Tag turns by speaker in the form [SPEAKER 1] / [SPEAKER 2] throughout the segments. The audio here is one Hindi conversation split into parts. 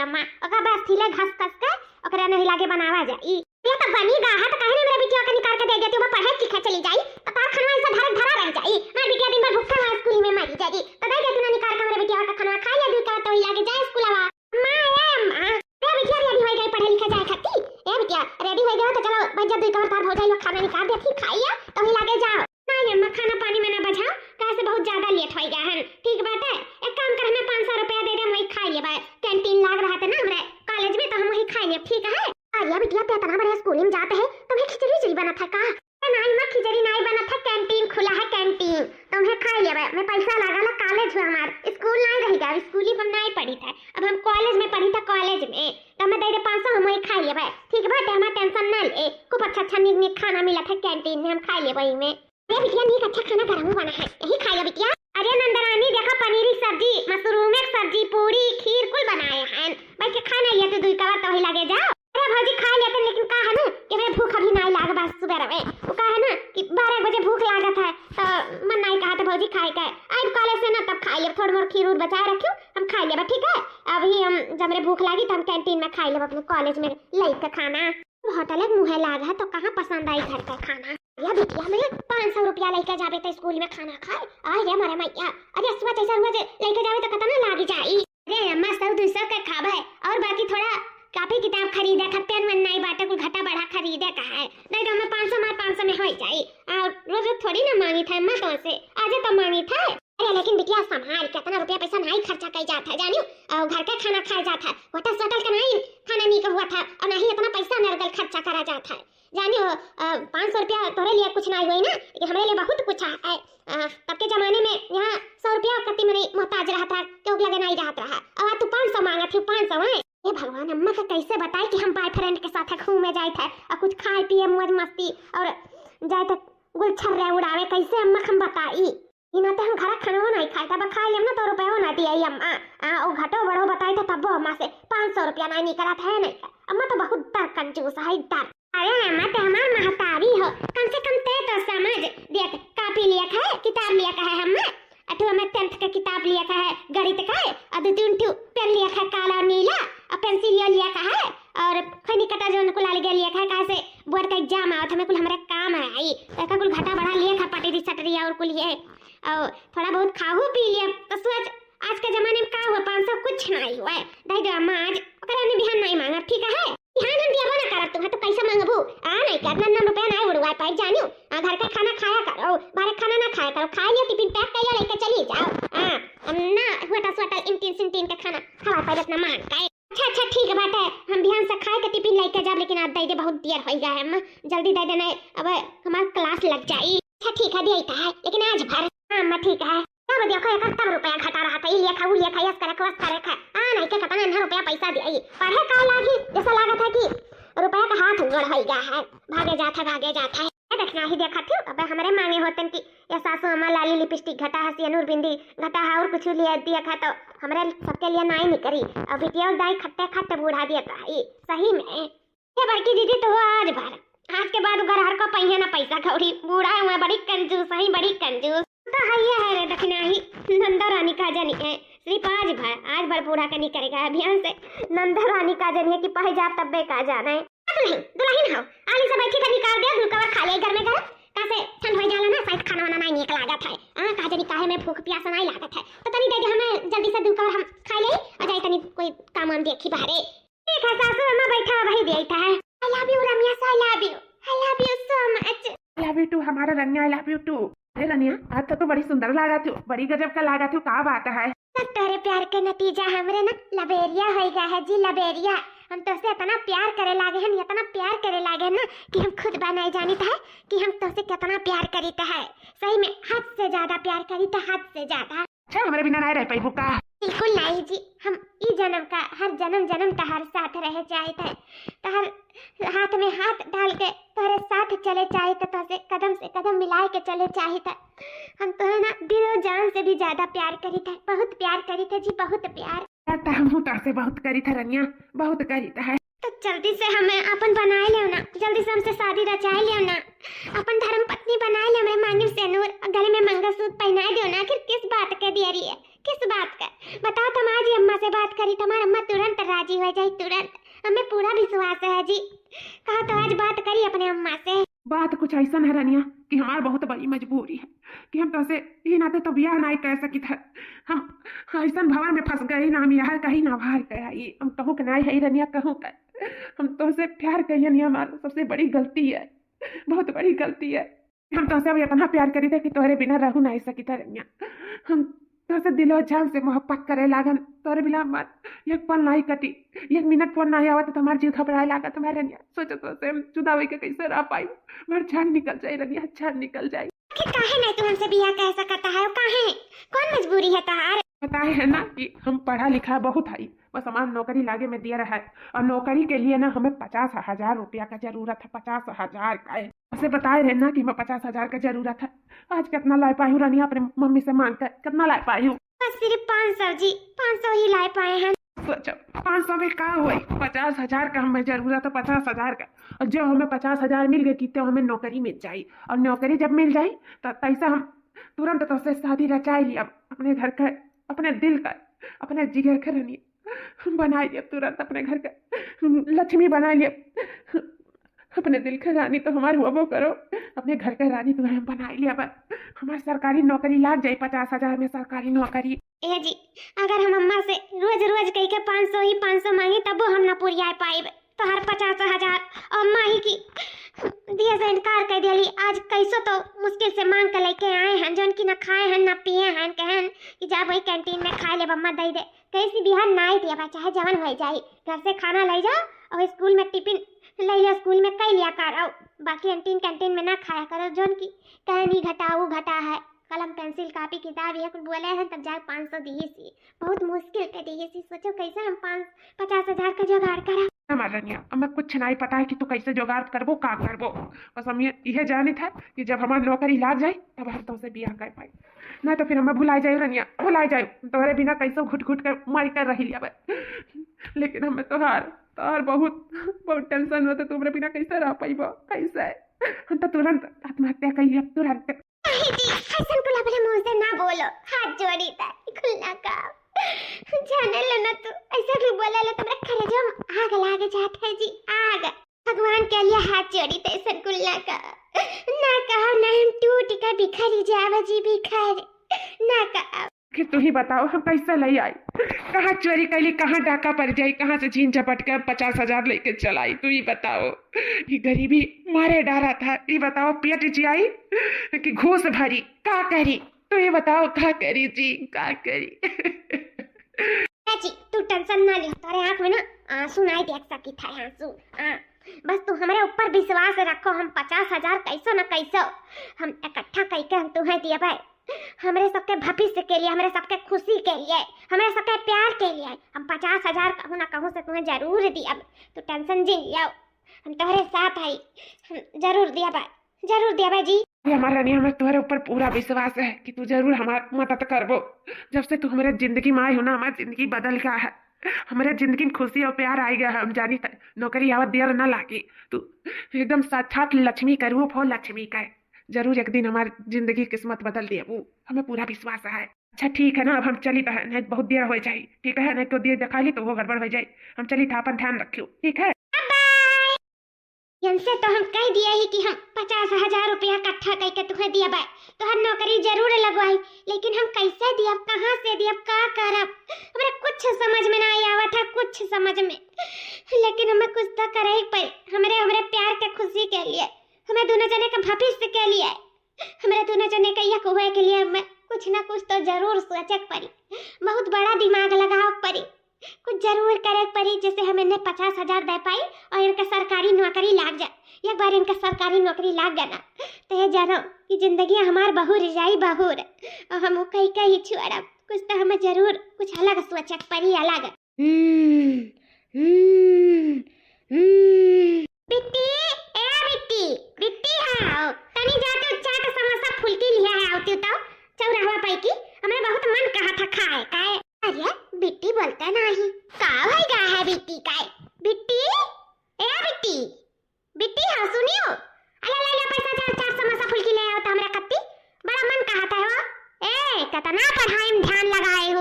[SPEAKER 1] अम्मा ओका बस थीले घस कस के ओकरा नहीं लागे बनावा जाई ये तो बनीगा हां तो काहे ने मेरा बिटिया के निकाल के दे देती मैं पढ़े लिखे चली जाई तो का खाना ऐसा धरा धरा रह जाई मार बिटिया दिन भर भूखा रह स्कूल में मरी जाई तो दे देती ना निकाल के मेरे बिटिया का खाना खा ले दूं का तो ही लागे जाए स्कूलवा अम्मा ए बिटिया रेडी हो गई पढ़े लिखे जाए खाती ए बिटिया रेडी हो गई तो चलो बच्चा दुई कवर तार हो जाई लोग खाना निकाल देती खाइया तो ही लागे जाओ नहीं अम्मा खाना पानी में ना बजाओ कैसे बहुत ज्यादा लेट हो गया है ठीक बात है एक काम कर हमें 500 रुपया दे दे हम वही खा लेबे कैंटीन लाग रहा था ना हमरे कॉलेज में तो हम वही खाएंगे ठीक है अरे बिटिया पे इतना बड़े स्कूल में जाते हैं तुम्हें खिचड़ी उचड़ी बना था का नहीं मैं खिचड़ी नहीं बना था कैंटीन खुला है कैंटीन तुम्हें खा लेबे मैं पैसा लगा ला कॉलेज में हमार स्कूल नहीं रहेगा स्कूल ही हम नहीं पढ़ी था अब हम कॉलेज में पढ़ी था कॉलेज में तो मैं दे दे 500 हम वही खा लेबे ठीक बात है हमारा टेंशन ना ले खूब अच्छा निक खाना मिला था कैंटीन में हम खा लेबे में अरे बिटिया नीक अच्छा खाना घर में बना है यही खाइए बिटिया अरे नंदरानी देखो पनीर की सब्जी मशरूम की सब्जी पूरी खीर कुल बनाए हैं भाई के खाना लिया तो दुई कवर तो ही लगे जाओ अरे भौजी खा लेते लेकिन का है ना कि मैं भूख अभी नहीं लाग बस सुबह में वो का है ना कि 12 बजे भूख लागत है तो मन नहीं कहा तो भौजी खाए का आज कॉलेज से ना तब खाइए थोड़ी मोर खीर बचाए रखियो हम खा लेबे ठीक है अभी हम जब मेरे भूख लगी तो हम कैंटीन में खा लेबे अपने कॉलेज में लेके खाना होटल में मुँह लाग है तो कहाँ पसंद आई घर का खाना या बिटिया मैं 500 रुपया लेके जाबे तो स्कूल में खाना खाए अरे मारे मैया अरे सुबह जैसा हुआ लेके जाबे तो कितना लाग जाई अरे अम्मा 100-200 का खाबे और बाकी थोड़ा कॉपी किताब खरीदे का पेन में नहीं बाटे कुछ घटा बढ़ा खरीदे का है नहीं तो हमें 500 में हो जाई और रोज थोड़ी ना मांगी था अम्मा तो से आज तो मांगी था अरे लेकिन बिटिया संभाल कितना रुपया पैसा नहीं खर्चा कर जाता है जानियो और घर का खाना खाया जाता है होटल का नहीं खाना नहीं हुआ था और नहीं इतना पैसा नरगल खर्चा करा जाता है जानियो 500 रुपया तोरे लिए कुछ नहीं हुई ना लेकिन हमारे लिए बहुत कुछ है तब के जमाने में यहाँ 100 रुपया कति में मोहताज रहा था क्यों लगे नहीं रहता रहा और तू 500 मांगा थी 500 है ये भगवान अम्मा का कैसे बताए कि हम बॉयफ्रेंड के साथ घूमे जाए थे और कुछ खाए पिए मौज मस्ती और जाए तो गुलछर्रे उड़ावे कैसे अम्मा हम बताई इना तो हम घर खाना नहीं खाए तब खा लेम ना तो रुपया ना दिए अम्मा ओ घटो बड़ो बताई तो तब अम्मा से 500 रुपया नहीं निकला था नहीं अम्मा तो बहुत डर कंजूस है डर अरे अम्मा तो हमार महतारी हो कम से कम ते तो समझ देख कॉपी लिया है किताब लिया है हमें अटू हमें 10th का किताब लिया है गणित का और 2 पेन लिया है काला और नीला और पेंसिल लिया है और खनी कटा जो को लाल गया लिया है कैसे बोर्ड का एग्जाम आवत हमें कुल हमारे काम है आई का कुल घटा बढ़ा लिया है पटेरी सटरी और कुल ये और थोड़ा बहुत खाहू पी लिया तो सोच आज के जमाने में का हुआ 500 कुछ नहीं हुआ दे दो अम्मा आज ओकरा ने बिहान नहीं मांगा ठीक है ध्यान हम दिया ना करत तू तो पैसा मांगबू नहीं कितना रुपया नहीं उड़वा पाई जानियो घर का खाना खाया करो बाहर खाना ना खाया करो खा लियो टिफिन पैक कर लेके चली जाओ ना हुआ तो इंटीन का खाना खवा पाए इतना मांग का अच्छा ठीक बात है हम ध्यान से खाए के टिफिन लेके जाब लेकिन आज दे दे बहुत देर हो गया है अम्मा जल्दी दे देना अब हमारा क्लास लग जाई अच्छा ठीक है देता है लेकिन आज भर हां अम्मा ठीक है अब देखो 71 रुपया घटा रहा था ये खाऊ लिया खाया कर खवस करे खा नहीं के कितना 9 रुपया पैसा दे पढ़े का लागी जैसा लगा था कि रुपया का हाथ उगड़ हो गया है भागे जाता है देखना ही देखा थी अब हमारे मांगे होते कि ये सासू अम्मा लाली लिपस्टिक घटा है सियानूर बिंदी घटा है और कुछ लिया दिया था तो हमारे सबके लिए नहीं निकली अब बिटिया दाई खट्टे बूढ़ा दिया था सही में ये बड़की दीदी तो आज भर आज के बाद घर हर को पहिया ना पैसा खौड़ी बूढ़ा है बड़ी कंजूस है बड़ी कंजूस तो है रे दक्षिणा ही नंदा रानी का जनी है सिर्फ आज भर बूढ़ा का नहीं करेगा अभियान से नंदा रानी का जनी है कि पह जा तब का जाना है दुल्हन हो आली से बैठी का निकाल दे दुलकवर खा ले घर में घर कैसे ठंड हो जाला ना शायद खाना वाना नहीं निकल लागत है का जनी काहे में भूख प्यास नहीं लागत है तो तनी दे दे हमें जल्दी से दुलकवर हम खा ले और जाए तनी कोई काम हम देखी बाहरे ठीक है सासू अम्मा बैठा वही देता है I love you Ramya I love you so much
[SPEAKER 2] I love you too हमारा Ramya I love you too अरे रनिया आज तो बड़ी सुंदर लागा थी बड़ी गजब का लागा थी का बात है
[SPEAKER 1] तेरे प्यार के नतीजा हमरे ना लबेरिया हो गया है जी लबेरिया हम तो से इतना प्यार करे लागे हैं इतना प्यार करे लागे ना कि हम खुद बनाए जानीता है कि हम तो से कितना प्यार करीता है सही में हद से ज्यादा प्यार करीता हद से ज्यादा
[SPEAKER 2] अच्छा हमारे बिना नहीं रह पाई बुका
[SPEAKER 1] बिल्कुल नहीं जी हम ई जन्म का हर जन्म तहर साथ रहे चाहते हैं तहर हाथ में हाथ डाल के तोरे साथ चले चाहते तो से कदम मिलाए के चले चाहते हम तो है ना दिलो जान से भी ज्यादा प्यार करी थे बहुत प्यार करी थे जी बहुत प्यार
[SPEAKER 2] हम से बहुत करी था रनिया बहुत करी था
[SPEAKER 1] तो जल्दी से हमें अपन बनाए ले ना जल्दी से हमसे शादी रचाए ले ना अपन धर्म पत्नी बनाए ले हमें मांगे से नूर गले में मंगलसूत्र पहनाए दो ना आखिर किस बात के देरी है किस बात का? बताओ, तुम आज ही अम्मा से बात करी, तुम्हारी अम्मा तुरंत राजी हो जाई, तुरंत। हमें पूरा विश्वास है जी। कहा तो आज बात करी अपने अम्मा से।
[SPEAKER 2] बात कुछ ऐसा है रनिया कि हमार बहुत बड़ी मजबूरी है कि हम तो से ही नाते तो ब्याह नहीं कर सकी था। हम ऐसा भवन में फंस गए ना, हम यहाँ कहीं ना बाहर गया। ये हम कहूँ कि नहीं है रनिया, कहूँ का हम तो से प्यार करिए नहीं, हमारी सबसे बड़ी गलती है, बहुत बड़ी गलती है। हम तो से अब इतना प्यार करी थे कि तोहरे बिना रहू नहीं सकी था रनिया। हम तो से दिलो जान से मोहब्बत करे लागन, तोहरे बिना मत एक पल नहीं कटी, एक मिनट फोन नहीं आवा तो हमार जीव घबराए लागा। तुम्हारे रनिया सोचो तो से हम जुदा होई के कैसे रह पाई, मर जान निकल जाए रनिया, जान निकल जाए।
[SPEAKER 1] आखिर काहे नहीं तू हमसे बियाह कह सकता है? काहे? कौन मजबूरी है तहार?
[SPEAKER 2] बताए है ना कि हम पढ़ा लिखा बहुत है, बस हमारा नौकरी लागे में दिया रहा है, और नौकरी के लिए ना हमें 50,000 रुपया का जरूरत है। 50,000 का है, उसे बताए रहे ना कि मैं 50,000 का जरूरत है। आज कितना ला पाई हूँ रनिया, अपने मम्मी से मांग कर कितना ला पाई हूँ?
[SPEAKER 1] बस सिर्फ 500 जी, 500 ही ला पाए हैं।
[SPEAKER 2] सोचो 500 में क्या हुआ? 50,000 का हमें जरूरत है, 50,000 का। और जब हमें 50,000 मिल गए तो हमें नौकरी मिल जाए, और नौकरी जब मिल जाए तो तैसा हम तुरंत तो से शादी रचाई लिया, अपने घर का, अपने दिल का, अपने जिगर का रनिया बना लिया, तुरंत अपने घर का लक्ष्मी बना लिया, अपने दिल का रानी तो हमारे हुआ करो, अपने घर का रानी तुम्हें हम बना लिया। बस हमारी सरकारी नौकरी लाग जाए, 50,000 में सरकारी नौकरी।
[SPEAKER 1] ए जी, अगर हम अम्मा से रोज रोज कह के 500 मांगे तब हम ना पूरी आ पाए तो हर 50,000 अम्मा ही की दिया से इनकार कर दिली। आज कैसो तो मुश्किल से मांग कर लेके आए हैं, जौन की ना खाए हैं ना पिए हैं, कहन कि जा वही कैंटीन में खा ले, अम्मा दे दे। कैसी बिहार ना दिया, चाहे जवन हो जाए, घर से खाना ले जाओ और स्कूल में टिफिन ले लिया, स्कूल में कई लिया करो, बाकी कैंटीन में ना खाया करो। जौन की कहनी घटाऊ घटा है, कलम पेंसिल कापी किताब ये कुछ बोले हैं तब जाके 500 दिए सी, बहुत मुश्किल पे दिए सी। सोचो कैसे हम 50,000 का जुगाड़ करा।
[SPEAKER 2] रनिया हमें कुछ नहीं पता है कि तू कैसे जुगाड़ करबो का करबो, बस हम यह जानी था कि जब हमारी नौकरी लाग जाए तब हम तुमसे बियाह कर पाए, ना तो फिर हमें भुलाई जाए रनिया, भुलाई जाए। तुम्हारे बिना कैसे घुट घुट कर मारी कर रही लिया। लेकिन हमें तोहार बहुत बहुत टेंशन होता, तुम्हारे बिना कैसे रह पाइबो, कैसे? हम तो तुरंत आत्महत्या कर लिया, तुरंत।
[SPEAKER 1] मुंह से ना बोलो, हाथ जोड़ी खुलना का जाने लो ना, तू ऐसा भी बोला लो तुम्हारे खरे जो आग लागे जाते है जी, आग। भगवान के लिए हाथ जोड़ी तैसन खुलना का ना कहा, ना हम टूट कर बिखरी जावा जी, बिखर ना कहा।
[SPEAKER 2] कि तू ही बताओ हम कैसे ले आई, कहाँ चोरी कैली, कहाँ डाका पड़ जाई, कहाँ से छीन झपट कर 50,000 लेके चलाई? तू ही बताओ। ये गरीबी मारे डारा था, ये बताओ पेट जियाई कि घूस भरी, का करी? तू ये बताओ का करी जी, का करी?
[SPEAKER 1] जी तू टेंशन ना ले, तारे आँख में ना आंसू नहीं देख सकी था, आंसू। बस तू हमारे ऊपर विश्वास रखो, हम 50,000 कैसो न कैसो हम इकट्ठा करके हम तुम्हें दिए भाई, हमारे सबके भविष्य के लिए, हमारे सबके खुशी के लिए, हमारे सबके प्यार के लिए हम 50,000 कहूँ ना कहूँ से तुम्हें जरूर दिया। तू टेंशन जी लिया, हम तुम्हारे साथ आई, हम जरूर दिया भाई, जरूर दिया भाई जी।
[SPEAKER 2] हमारा रानी हमें तुम्हारे ऊपर पूरा विश्वास है कि तू जरूर हमारी मदद करबो। जब से तू हमारे जिंदगी में आई हो ना, हमारी जिंदगी बदल गया है, हमारे जिंदगी में खुशी और प्यार आई गया है। हम जानी था नौकरी आवत देर ना लागी, तू एकदम साक्षात लक्ष्मी का रूप हो, लक्ष्मी का जरूर एक दिन हमारी जिंदगी किस्मत बदल दिया, वो हमें पूरा विश्वास है। अच्छा ठीक है ना, अब हम चली तो नहीं बहुत देर हो जाए, ठीक है? नहीं तो देर दिखा ली तो वो गड़बड़ हो जाए, हम चली था, अपन ध्यान रखियो, ठीक है?
[SPEAKER 1] हमसे तो हम कह दिया ही कि हम 50,000 रुपया इकट्ठा करके तुम्हें दिया भाई, तो हर नौकरी जरूर लगवाई, लेकिन हम कैसे दिया, कहाँ से दिया, का करब, हमारे कुछ समझ में नहीं आवा था, कुछ समझ में। लेकिन हमें कुछ तो करे ही पड़े, हमारे प्यार के खुशी के लिए, हमें दोनों जने के भविष्य के लिए, हमारे दोनों जने के यक हुए के लिए हमें कुछ ना कुछ तो जरूर सोचे पड़ी, बहुत बड़ा दिमाग लगाओ पड़ी, कुछ जरूर करे पड़ी, जैसे हम इन्हें 50,000 दे पाई और इनका सरकारी नौकरी लाग जाए। एक बार इनका सरकारी नौकरी लाग गया ना तो ये जानो कि जिंदगी हमार बहुर जाई बहुर, और हम कहीं छोड़ा, कुछ तो हमें जरूर कुछ अलग सोचे पड़ी, अलग। बिट्टी, ए बिट्टी, बिट्टी हाओ, तनी जाके चाट समोसा फुलकी लिया है, आउती तो चौराहा पे की, हमें बहुत मन कहा था खाए काए। अरे बिट्टी बोलता नहीं, का भाई गा है बिट्टी काय? बिट्टी, ए बिट्टी, बिट्टी हाँ सुनियो, अरे ले पैसा चाट समोसा फुलकी ले आओ तो हमरा कत्ती, बड़ा मन कहा था वो। ए कितना पढ़ाई में ध्यान लगाए हो,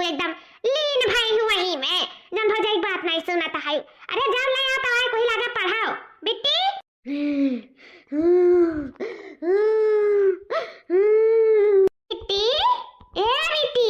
[SPEAKER 1] है। अरे जाओ ले आओ तो कोई लगा पढ़ाओ बिट्टी। बिट्टी ए बिट्टी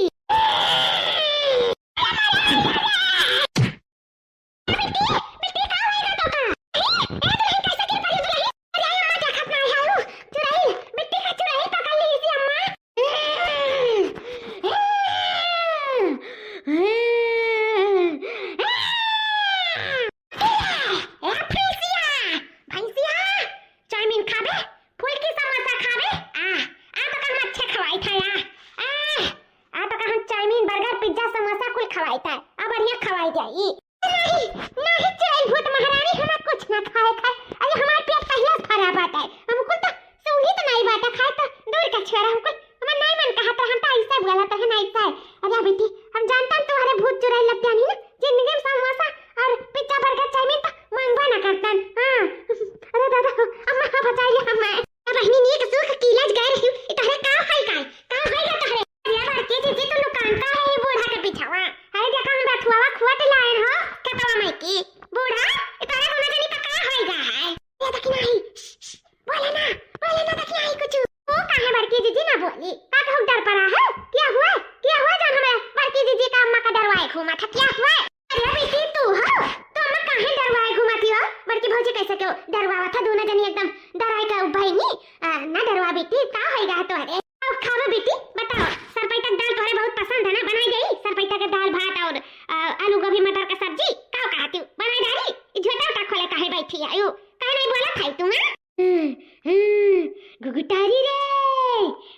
[SPEAKER 1] गुगुटारी रे,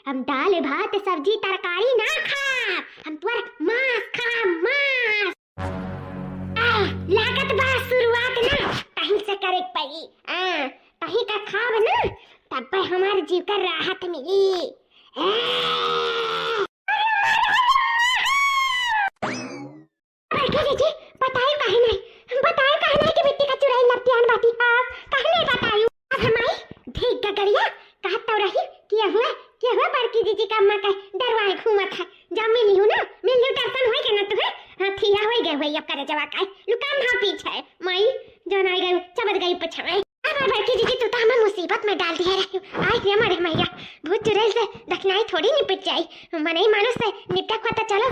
[SPEAKER 1] हम दाल भात सब्जी तरकारी ना खा, हम तुअर मांस खा मांस। लागत बा शुरुआत ना कहीं से करे पड़ी, कहीं का खाब ना तब पे हमारे जीव का राहत मिली। बतायो काहे नहीं कि मिट्टी का चुराई लपटियान बाटी आप काहे नहीं बतायो। अब हमारी ठीक गगड़िया कहत तो रही किया हुआ बड़की जीजी का अम्मा का दरवाए घूमत है। जब मिली हूं ना दर्शन होई के ना तुहे हाथिया होई गए भई अब करे जवा काय लुकान ना पीछे मई जन आई गई चबद गई पछाए। अब बड़की जीजी तू तो हमें मुसीबत में डाल दिया रही। आई रे मरे मैया भूत चुड़ैल से दखनाई थोड़ी निपट जाई, मने मानुस से निपटा पता चलो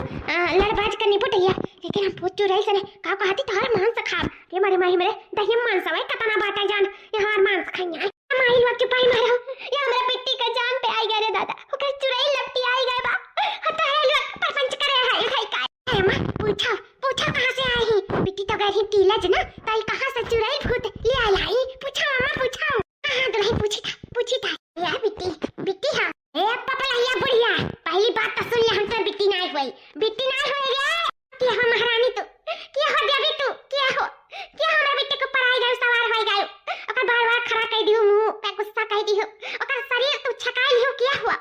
[SPEAKER 1] लड़बाज कर निपट गया। लेकिन हम भूत चुड़ैल से का कहती तोहर मांस खा रे मरे माही मेरे दही मांस है कतना बात जान यहाँ मांस खाइया माही लोग के पाई मारो ये हमरा पिट्टी का जान पे आई गए रे दादा ओकर चुड़ैल लपटी आई गए बा हतारे लोग परपंच करे है खाई का अम्मा पूछो कहां से आई ही पिट्टी तो गई टीलज ना ताई कहां से चुड़ैल भूत ले आई पूछो अम्मा पूछो। हां दुल्हन पूछी था या बिट्टी हां ए पपलैया बुढ़िया पहली बात तो सुन ले हम तो बिट्टी नहीं हुई रे क्या हो महारानी तू क्या हो देवी तू क्या हमरा बेटे को पढ़ाई गए सवार होई गए ओकर बार खड़ा कह दियो मुंह पे गुस्सा कह दियो ओकर शरीर तू छकाई हो क्या हुआ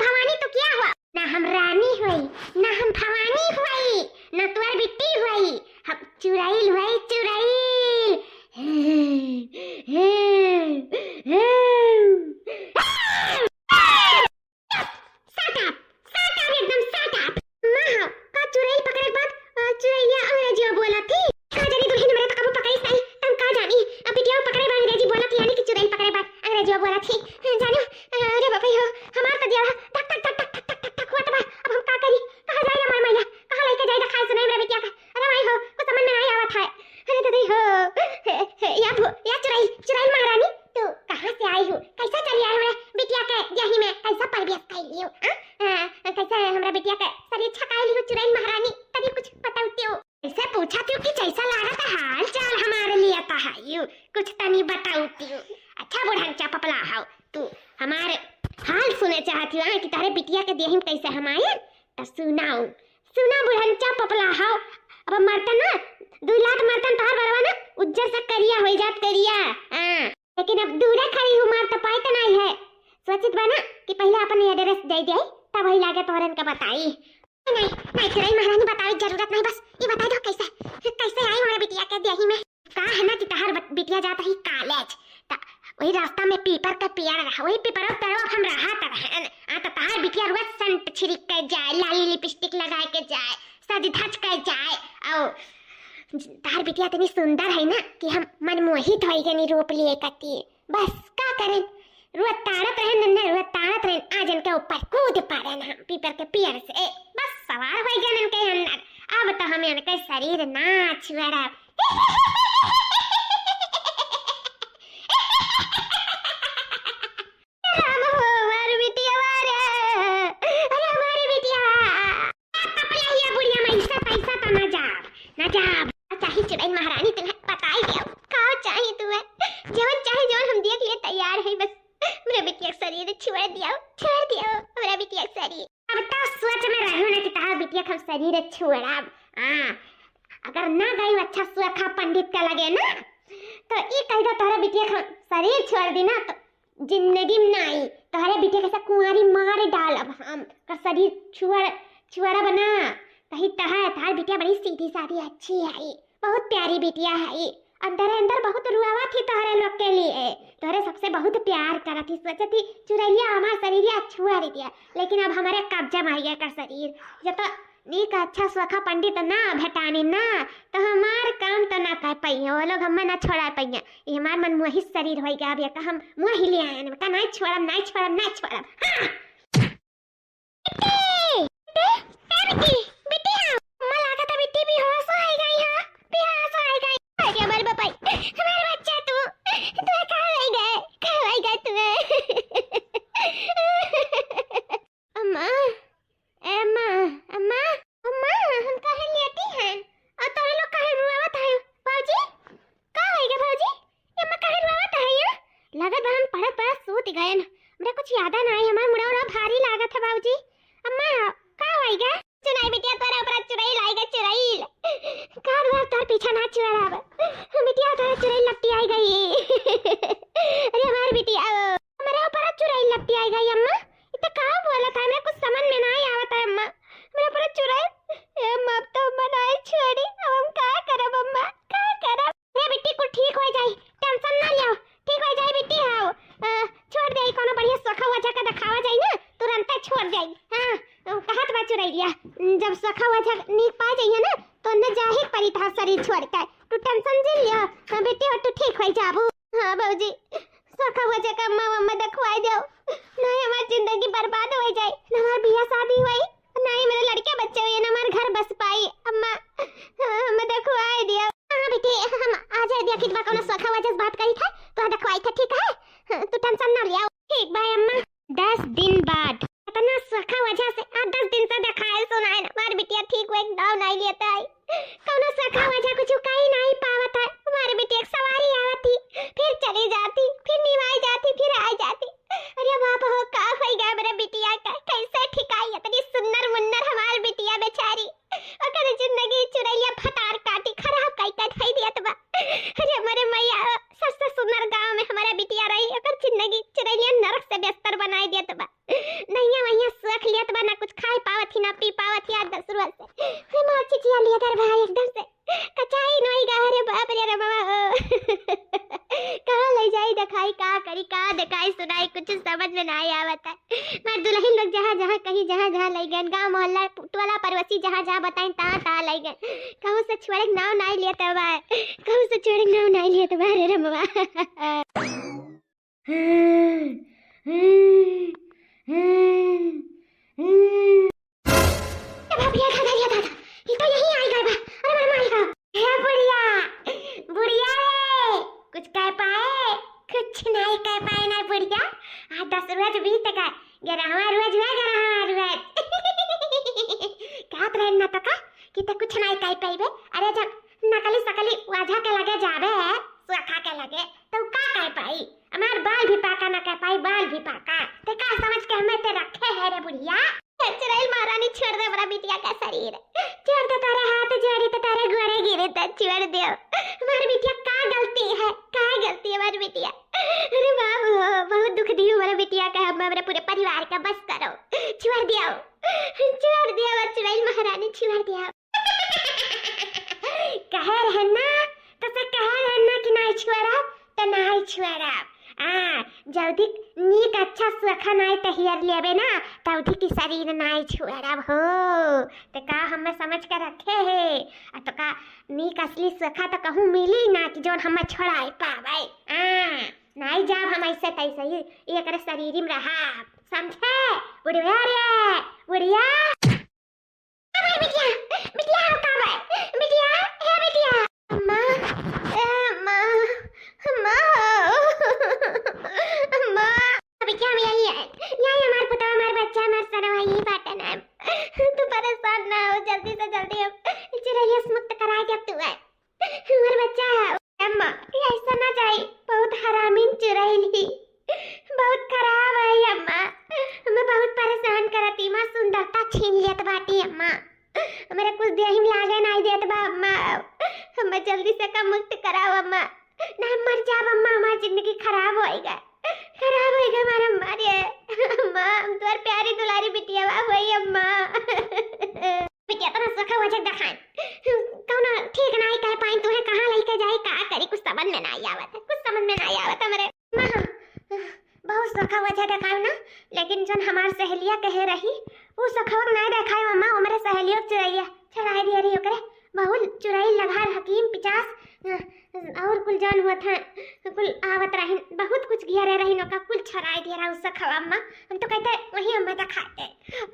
[SPEAKER 1] भवानी तू क्या हुआ ना हम रानी हुई ना हम भवानी हुई ना तुअर बिट्टी हुई हम चुड़ैल हुई चुड़ैल। कुछ तनी बताऊती हूँ। अच्छा बुढ़ांचा पपला हाउ तू हमारे हाल सुने चाहती हो कि तारे बिटिया के देहिम कैसे हम आए तो सुना बुढ़ांचा पपला हाउ अब मरतन ना 2 लाख मरतन तोहर बरवा ना उज्जर से करिया हो जात करिया लेकिन अब दूरे खड़ी हूँ मार तो पाई तो नहीं है सोचित बना कि पहले अपन एड्रेस दे दे तब वही लागे तोहरन का बताई नहीं चुड़ैल महारानी बतावे जरूरत नहीं बस ये बता दो कैसे आई हमारे बिटिया के देही में का है ना कि तहर बिटिया जाता ही कॉलेज वही रास्ता में पीपर का पेड़ रहा वही पीपर तरफ हम रहा तो तहर बिटिया रोज संत छिड़क के जाए लाली लिपस्टिक लगा के जाए सज धज के जाए और तार बिटिया इतनी सुंदर है ना कि हम मनमोहित हो गए रूप लिए करती है। बस का करें, रुआ ताड़त रहे नन्ना, रुआ ताड़त रहे आज इनके ऊपर कूद पड़े हम पीपर के पियर से, बस सवार हो गए इनके अंदर। अब तो हम इनके शरीर नाच वड़ा। महारानी तुम्हें पता ही दिया का चाहिए तुम्हें जवन चाहे जवन हम देख लिए तैयार है। बस मेरा बिटिया शरीर छोड़ दिया मेरा बिटिया शरीर। अब तो सोच में रहो ना कि तार बिटिया हम शरीर छोड़ब। अगर ना गई अच्छा सुखा पंडित का लगे ना तो ये कह दो तोहरा बिटिया हम शरीर छोड़ दी ना तो जिंदगी में ना आई तोहरा बिटिया कैसा कुंवारी मार डालब हम का शरीर छुआरा बना। कही तहा तार बिटिया बड़ी सीधी सादी अच्छी है, बहुत प्यारी बिटिया है। अंदर अंदर बहुत रुआवा थी तोहरे लोग के लिए, तोहरे सबसे बहुत प्यार करा थी, सोचा थी चुरैया हमारा शरीर छुआ रही दिया। लेकिन अब हमारे कब्जा में आ गया का शरीर। जब तो नीक अच्छा सुखा पंडित ना भेटानी ना तो हमार काम तो ना कर पाई, वो लोग हमें ना छोड़ा पाई। ये हमार मनमोहित शरीर हो गया। अब हम मुँह ही ले आए बेटा, नहीं छोड़ब नहीं छोड़ब नहीं छोड़ब। हाँ जब सखा वजह नीक पा जाइए ना तो न जाहिर परी था शरीर छोड़ के। तू टेंशन जी लिया बेटी और तू ठीक हो जाबू। हाँ बाबूजी सखा वजह का मम्मा देखवाई दो, नहीं हमारी जिंदगी बर्बाद हो जाए, न हमारी बियाह शादी हुई, नहीं मेरे लड़के बच्चे हुए, न हमारे घर बस पाई। अम्मा हमें देखवाई दिया। हाँ बेटी हम आ जाए दिया कितना कोनो सखा वजह बात करी था तो देखवाई था, ठीक है तू टेंशन ना लिया। ठीक बाय अम्मा। 10 दिन बाद इतना सखा वजह से 10 दिन से दिखाए सुनाए हमारी बिटिया ठीक हुए एकदम नहीं लेता है। कौनो सखा वजह कुछ कहीं नहीं पावत है। हमारी बिटिया एक सवारी आवती फिर चली जाती फिर निभाई जाती फिर आ जाती। अरे बाप हो का हो गया मेरे बिटिया का, कैसे ठिकाई इतनी सुंदर मुन्नर हमारी बिटिया बेचारी ओकर जिंदगी चुरैया फटार काटी खराब कई का धई दिया तबा। अरे हमारे मैया सबसे सुंदर गांव में हमारा बिटिया रही ओकर जिंदगी चुरैया नरक से बेस्तर बनाई दिया तबा। नहीं वहीं सुख लिया तबा, ना कुछ खाए पावत ही ना पी पावत ही। 10 रुपए से फिर मार चिचिया लिया कर भाई एकदम से कचाई नहीं गा। अरे बाप रे बाबा कहाँ ले जाई दिखाई का करी का दिखाई सुनाई कुछ समझ में नहीं आवत है। मैं दुल्हन लोग जहाँ जहाँ कहीं जहाँ जहाँ ले गए, गांव मोहल्ला टोला पड़ोसी जहाँ जहाँ बताएं तहाँ ले गए। कहूँ से छोड़े नाव नहीं लिया तब कहूँ से छोड़े नाव नहीं लिया तब। अरे रमवा भाभिया खाना लिया था ये तो यही आई गए बा। अरे मामा आई गए। हे बुढ़िया बुढ़िया रे कुछ कह पाए? कुछ नहीं कह पाए ना बुढ़िया। 10 रोज बीत गए, 11वां रोज हुआ 11वां रोज कहत रहे ना तो का कि तो कुछ नहीं कह पाइबे। अरे जब नकली सकली वजह के लगे जाबे सुखा के लगे तो का कह पाई? हमार बाल भी पाका ना कह पाई, बाल भी पाका ते का समझ के हमें ते रखे है रे बुढ़िया। चुड़ैल महारानी छोड़ दे मेरा बिटिया का शरीर, छोड़ दे तारे हाथ जोड़ी तो तारे घोड़े गिरे तो छोड़ दे। हमारी बिटिया का गलती है, का गलती है हमारी बिटिया। अरे बाबू बहुत दुख दियो मेरा बिटिया का, हमारे पूरे परिवार का बस करो, छोड़ दिया चुड़ैल महारानी छोड़ दिया। कहे रहना तो से कहे रहना कि नहीं छोड़ा तो नहीं छोड़ा। जल्दी नीक अच्छा सुखा नहीं तहियर लेबे ना तौधी की शरीर नाई छुअरब हो तो का हमें समझ कर रखे है तो का नीक असली सखा तो कहूँ मिली ना कि जोन हमें छोड़ाए पावे नहीं जाब हम ऐसे तैसे ही एक शरीर में रहा समझे बुढ़िया रे बुढ़िया बिटिया बिटिया का बिटिया हे बिटिया अम्मा अम्मा अम्मा अम्मा बिटिया में यही है यही हमारे पुत्र हमारे बच्चा हमारे सर भाई बाटन है तू परेशान ना हो जल्दी से जल्दी अब चिड़ैया से मुक्त करा के अब तू है हमारे बच्चा है अम्मा ऐसा ना जाए बहुत हरामीन चुड़ैली बहुत खराब है अम्मा हमें बहुत परेशान करती मां सुंदरता छीन लियत बाटी अम्मा मेरे कुछ देह ही लागे नहीं देत बा अम्मा हमें जल्दी से का मुक्त कराओ अम्मा ना मर जाब अम्मा हमारी जिंदगी खराब होएगा हमारा मारे अम्मा हम तोर प्यारी दुलारी बिटिया बा होई अम्मा बिटिया तो सखा वजह दिखाएं कौन ठीक नहीं कह पाई तू है कहां लेके जाए का करी कुछ समझ में नहीं आवत मेरे मां बहुत सखा वजह दिखाओ ना लेकिन जन हमार सहेलिया कहे रही वो सखा नहीं दिखाई अम्मा हमारे सहेलियों चुरैया चढ़ाई दिया रही ओकरे बहुत चुराई लगा हकीम 50 और कुल जान हुआ था कुल आवत रही बहुत कुछ घेरे रही नोका कुल छराई दिया रहा उससे खवा अम्मा हम तो कहते वही अम्मा तो खाते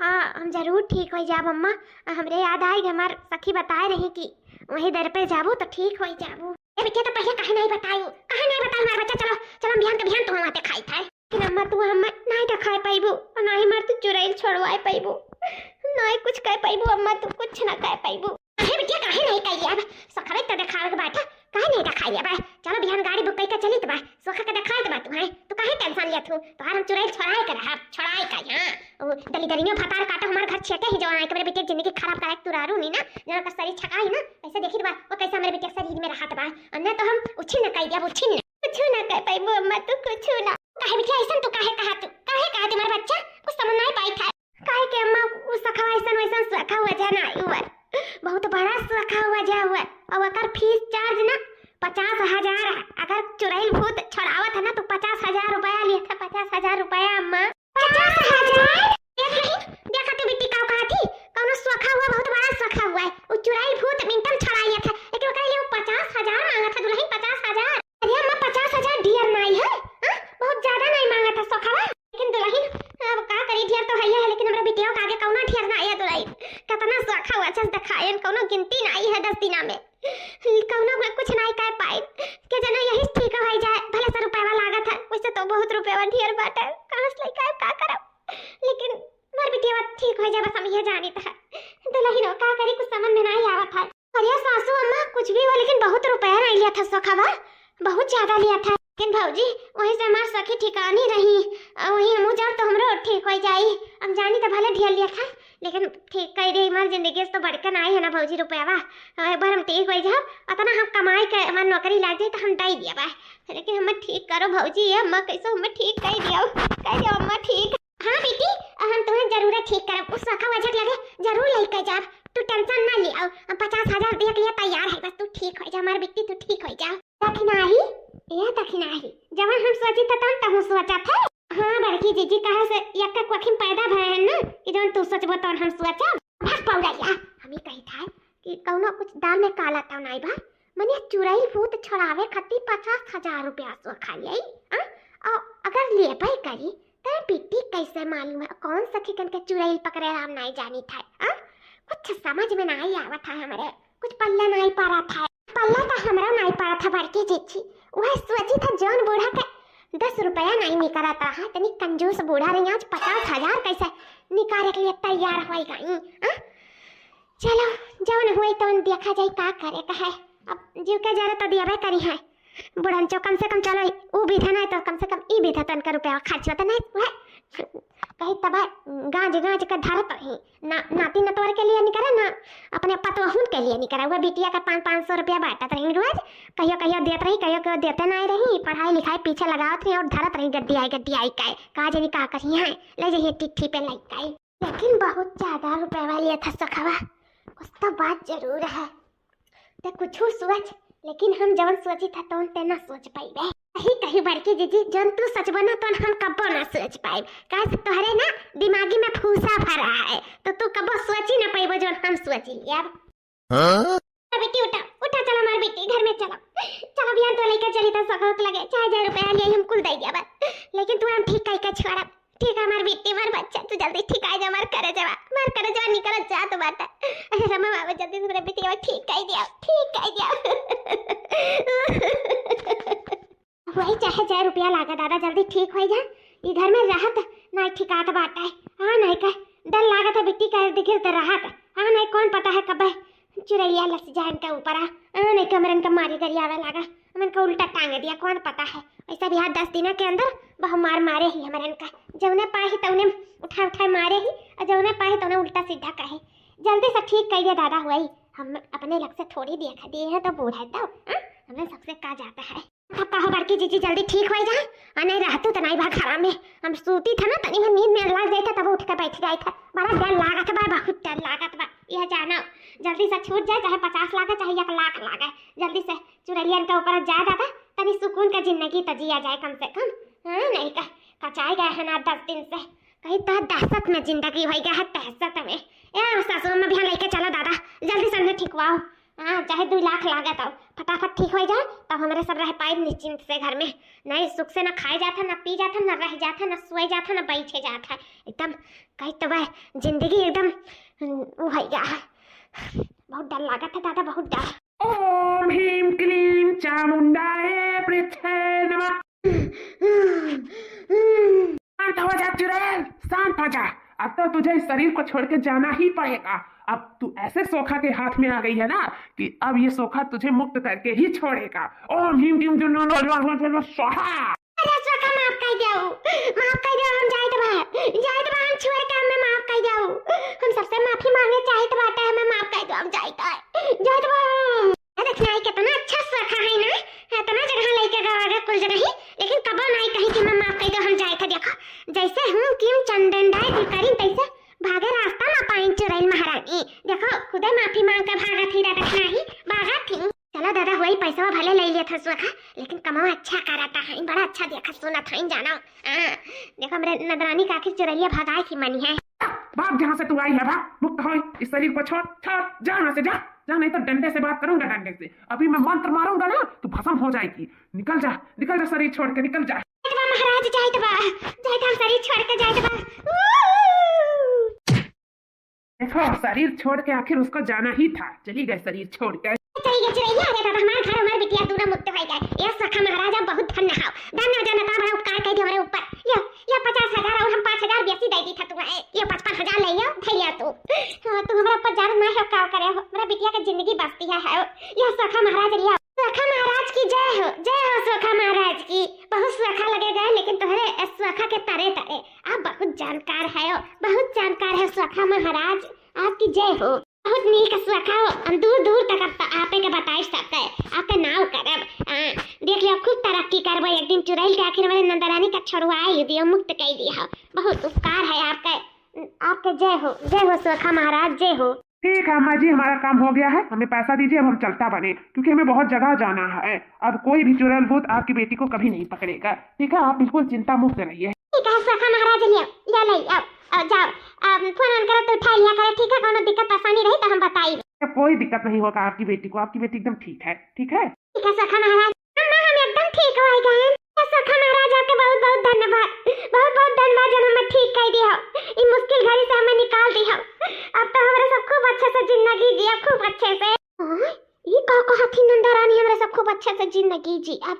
[SPEAKER 1] हम जरूर ठीक हो जाब अम्मा हमरे याद आई हमार सखी बताए रही कि वही दर पे जाबू तो ठीक हो जाबू ए बेटे तो पहले कहे नहीं बताई हमारा बच्चा चलो चलो बिहान के बिहान तो हम आते खाई था लेकिन अम्मा तू हमें नहीं दिखाई पाइबू और नहीं मार तू चुराई छोड़वाए पाइबू नहीं कुछ कह पाइबू अम्मा तू कुछ ना कह पाइबू अरे बिटिया काहे नहीं कह लिया सखरे तो दिखावे के बात है काहे नहीं दिखाई लिया बा चलो बिहान गाड़ी बुक करके चली तो बा सोखा के दिखाई तो बा तू है तो काहे टेंशन लिया तू तो हम चुराई छोड़ाई कर रहा छोड़ाई का यहां दली दलियों फटार काटा हमारे घर छेटे ही जवान के मेरे बेटे जिंदगी खराब करे तू रारू नहीं ना जरा का शरीर छकाई ना ऐसे देखी बा वो कैसा मेरे बेटे शरीर में रहा बा अन्य तो हम उछिन न कह दिया उछिन कुछ ना कह पाइबू अम्मा तू कुछ ना काहे बिटिया ऐसा तू काहे कहा तुम्हारा बच्चा कुछ समझ नहीं पाई था काहे के अम्मा उस सखा वैसा सखा हुआ जा ना हुआ बहुत बड़ा सखा हुआ जा हुआ और अगर फीस चार्ज ना 50,000 अगर चुड़ैल भूत छड़ावत है ना तो 50,000 रुपया लिया था 50,000 रुपया अम्मा 50,000 देखा तू बिट्टी का कहा थी कौन सखा हुआ बहुत बड़ा सखा हुआ है वो चुड़ैल भूत मिंटन छड़ा लिया था लेकिन ओकरा लिए 50,000 मांगा था दुल्हन 50,000 अरे अम्मा 50,000 डियर नहीं है बहुत ज्यादा नहीं मांगा था सखावा लेकिन दुल्हन अब का करी ढेर तो है लेकिन हमरा बिटिया के आगे कौनो ढेर ना है दुल्हन कितना सखा हुआ चल दिखाएन कौनो गिनती नहीं है 10 दिना में कौनो में कुछ नहीं कह पाए के जना यही ठीक हो जाए भले 100 रुपया लागत है वैसे तो बहुत रुपया ढेर बाटे कहां से लेके का करब लेकिन मार बिटिया ठीक हो जाए बस हम ये जानी था दुल्हन का करी कुछ समझ में नहीं आवत है अरे सासू अम्मा कुछ भी हो लेकिन बहुत रुपया नहीं लिया था सखावा बहुत ज्यादा लिया था लेकिन भौजी वही से हमार सखी ठिकानी रही वही हम जाओ तो हमरो ठीक हो जाई हम जानी तो भले ढेर लिया था लेकिन ठीक कह रही हमारी जिंदगी से तो बढ़कर ना है ना भौजी रुपयावा एक बार हम ठीक हो जाओ अतना हम कमाई के हमारी नौकरी लग जाए तो हम दे दिया बा लेकिन हमें ठीक करो भौजी अम्मा कैसे हमें ठीक कह दियो अम्मा ठीक हाँ बेटी हम तुम्हें जरूर ठीक करब उस सखा वजह लगे जरूर लेके जाब तू टेंशन ना ले आओ 50,000 दे के लिए तैयार है बस तू ठीक हो जा हमारी बेटी तू ठीक हो जा दखनाही जब हम सोची था तब हम सोचा था हाँ बड़की जीजी कहा से एक क्वखिम पैदा भए हैं ना कि जब तू सोचबो तो हम सोचा भाग पौड़ैया हम ही कही था कि कौनो कुछ दाल में काला तो नहीं बा मने चुड़ैल भूत छड़ावे खातिर 50,000 रुपया सो खा लिया और अगर ले पाई करी तो बेटी कैसे मालूम है कौन सखी कन के चुड़ैल पकड़े राम नहीं जानी था कुछ समझ में नहीं आवत था हमारे कुछ पल्ला नहीं पा रहा था पल्ला तो हमरा नहीं पा रहा था बड़की जीजी वह सोची था जौन बूढ़ा के 10 रुपया नहीं निकाला था इतनी कंजूस बूढ़ा रही आज 50,000 कैसे निकाले के लिए तैयार हो गई चलो जौन हुई तो देखा जाए का करे का है अब जीव के जरा तो दियाबे करी है बुढ़न चो कम से कम चलो वो भी था नहीं तो कम से कम ई भी था तन का रुपया खर्च होता नहीं वह कहीं तब गांज का धारत ही ना नाती नतवर के लिए निकला ना अपने पतवहुन के लिए निकला वह बिटिया का 500 रुपया बांटत रही रोज कहियो देत रही कहियो देते नहीं रही पढ़ाई लिखाई पीछे लगावत रही और धरत रही गड्डी आई कहा जानी का करी है ले जाइए चिट्ठी पे लग गई लेकिन बहुत ज्यादा रुपया वाली था सखवा कुछ तो बात जरूर है तो कुछ सोच लेकिन हम जब सोची था तो न सोच पाई कहीं कहीं बड़की दीदी जन तू सच बना तो हम कब्बो ना सोच पाए काहे तोहरे ना दिमागी में फूसा भरा है तो तू कब्बो सोच ही ना पाइबो जो हम सोची यार। हाँ? बेटी उठा उठा चलो मार बेटी घर में चलो चलो बियान तो लेकर चली तो सगोक लगे 4000 रुपया लिए हम कुल दे दिया बस लेकिन तू हम ठीक कह के छोड़ा ठीक है मार बेटी मार बच्चा तू जल्दी ठीक आ जा मार करे जा निकल जा तो बात अरे रमा बाबा जल्दी मेरे बेटी को ठीक कह दिया वही चाहे 1000 रुपया लागा दादा जल्दी ठीक हो जा इधर में राहत नहीं ठिकात बात है। हाँ नहीं का डर लागा था बेटी का दिखे तो राहत हाँ नहीं कौन पता है कब चुरैया लस जान के ऊपर नहीं कमरन का मारी गरियावे लागा हमन का उल्टा टांग दिया कौन पता है ऐसा भी हाथ 10 दिन के अंदर बहु मारे ही हमरन का जौने पाए तौने उठा मारे ही और जौने पाए तौने उल्टा सीधा कहे जल्दी से ठीक कहिए दादा हुआ हम अपने लग से थोड़ी देखा दिए हैं तो बूढ़ा तो हमें सबसे कहा जाता है अब कहो बड़की जीजी जल्दी ठीक हो जाए नहीं रहतू तो नहीं भाग खराब में हम सूती था ना तनी में नींद में लग जाता तब उठ के बैठ जाए था बड़ा डर लागत बा बहुत डर लागत बा यह जानो जल्दी से छूट जाए चाहे 50 लाख चाहे 1 लाख लागे जल्दी से चुरैलियन के ऊपर जा दादा तनी सुकून का जिंदगी तो जिया जाए कम से कम। हाँ नहीं का कचाए गए हैं ना 10 दिन से कहीं तो दहशत में जिंदगी हो गया है तहसत में यार ससुर में भी लेके चलो दादा जल्दी से ठिकवाओ। हाँ चाहे 2 लाख लागे तो फटाफट ठीक हो जाए तब हमारे सब रह पाए निश्चिंत से घर में नहीं सुख से ना खाए जाता ना पी जाता ना रह जाता ना सोए जाता ना बैठे जाता एकदम कहीं तो वह जिंदगी एकदम वो हो गया है बहुत डर लगा था दादा बहुत डर।
[SPEAKER 2] ओम ह्रीं क्लीं चामुंडाय पृथ्वे नमः। शांत हो जा चुड़ैल शांत हो जा अब तो तुझे इस शरीर को छोड़ के जाना ही पड़ेगा। अब तू ऐसे सोखा के हाथ में आ गई है ना कि अब ये सोखा तुझे मुक्त करके ही छोड़ेगा। ओम ह्रीं क्लीं स्वाहा।
[SPEAKER 1] अरे सोखा माफ कर दो हम जाए तो हम छोड़ के हमें माफ कर दो हम सबसे माफी मांगे चाहे तो बात है हमें माफ कर दो हम जाए तो देखना है कितना अच्छा सोखा है ना इतना जगह लेके गवागा कुल जगह ही लेकिन कबो नहीं कहीं कि मैं माफ कर दो हम जाए था देखो जैसे हूँ क्यों चंदन डाय दी करी तैसे भागे रास्ता ना पाइन चुरैल महारानी देखो खुदे माफी मांग कर भागा थी देखना ही भागा थी। चलो दादा वही पैसा भले ले लिया था सोखा लेकिन कमाओ अच्छा कराता है बड़ा अच्छा देखा सुना था जानो देखो मेरे नदरानी का आखिर चुरैलिया भगाई थी मनी है
[SPEAKER 2] भाग जहाँ से तू आई है भाग मुक्त हो इस शरीर को छोड़ जा यहाँ से जा नहीं तो डंडे से बात करूंगा डंडे से अभी मैं मंत्र मारूंगा ना तो भस्म हो जाएगी। निकल जा शरीर छोड़ के निकल जा।
[SPEAKER 1] महाराज जाए तो शरीर छोड़ के जाए
[SPEAKER 2] देखो शरीर छोड़ के आखिर उसको जाना ही था चली गए शरीर छोड़ के
[SPEAKER 1] चुरैलिया आ गया हमारे घर हमारे बिटिया दोनों मुक्त हो गए। ये सखा महाराजा बहुत धन्य हो धन्य जनता बड़ा उपकार कर दिया हमारे ऊपर ये 50,000 और हम 5,000 बेसी दे दी था तुम्हें ये 55,000 ले लियो भैया तू हमारे ऊपर जार ना है क्या करे हो मेरा बिटिया की जिंदगी बसती है ये सखा महाराज लिया सखा महाराज की जय हो सखा महाराज की बहुत सखा लगेगा लेकिन तुम्हारे सखा के तरे तरे आप बहुत जानकार है सखा महाराज आपकी जय हो बहुत नीक सखा हो दूर दूर तक आपे के बताई सकते आपके नाव करब देख लियो खूब तरक्की करबो एक दिन चुरैल के आखिर में नंदरानी का छुड़वाई दियो मुक्त कर दिया बहुत उपकार है आपके जय हो सखा महाराज जय हो।
[SPEAKER 2] ठीक है अम्मा जी हमारा काम हो गया है हमें पैसा दीजिए अब हम चलता बने क्योंकि हमें बहुत जगह जाना है। अब कोई भी चुड़ैल भूत आपकी बेटी को कभी नहीं पकड़ेगा ठीक है आप बिल्कुल चिंता मुक्त रहिए।
[SPEAKER 1] ठीक है सखा महाराज लिया जाओ फोन करो तो उठा लिया करो ठीक है कोनो दिक्कत परेशानी रही तो हम बताइए।
[SPEAKER 2] कोई दिक्कत नहीं होगा आपकी बेटी एकदम ठीक है
[SPEAKER 1] सखा महाराज हम एकदम ठीक हो गए सखा महाराज आपके बहुत बहुत धन्यवाद जब हमें ठीक कर दिया ये मुश्किल घड़ी से हमें निकाल दिया अब तो हमारे सब खूब अच्छे से जिंदगी जिया खूब अच्छे से ये हाथी नंदरानी हमारे सब खूब अच्छे से जिंदगी जी अब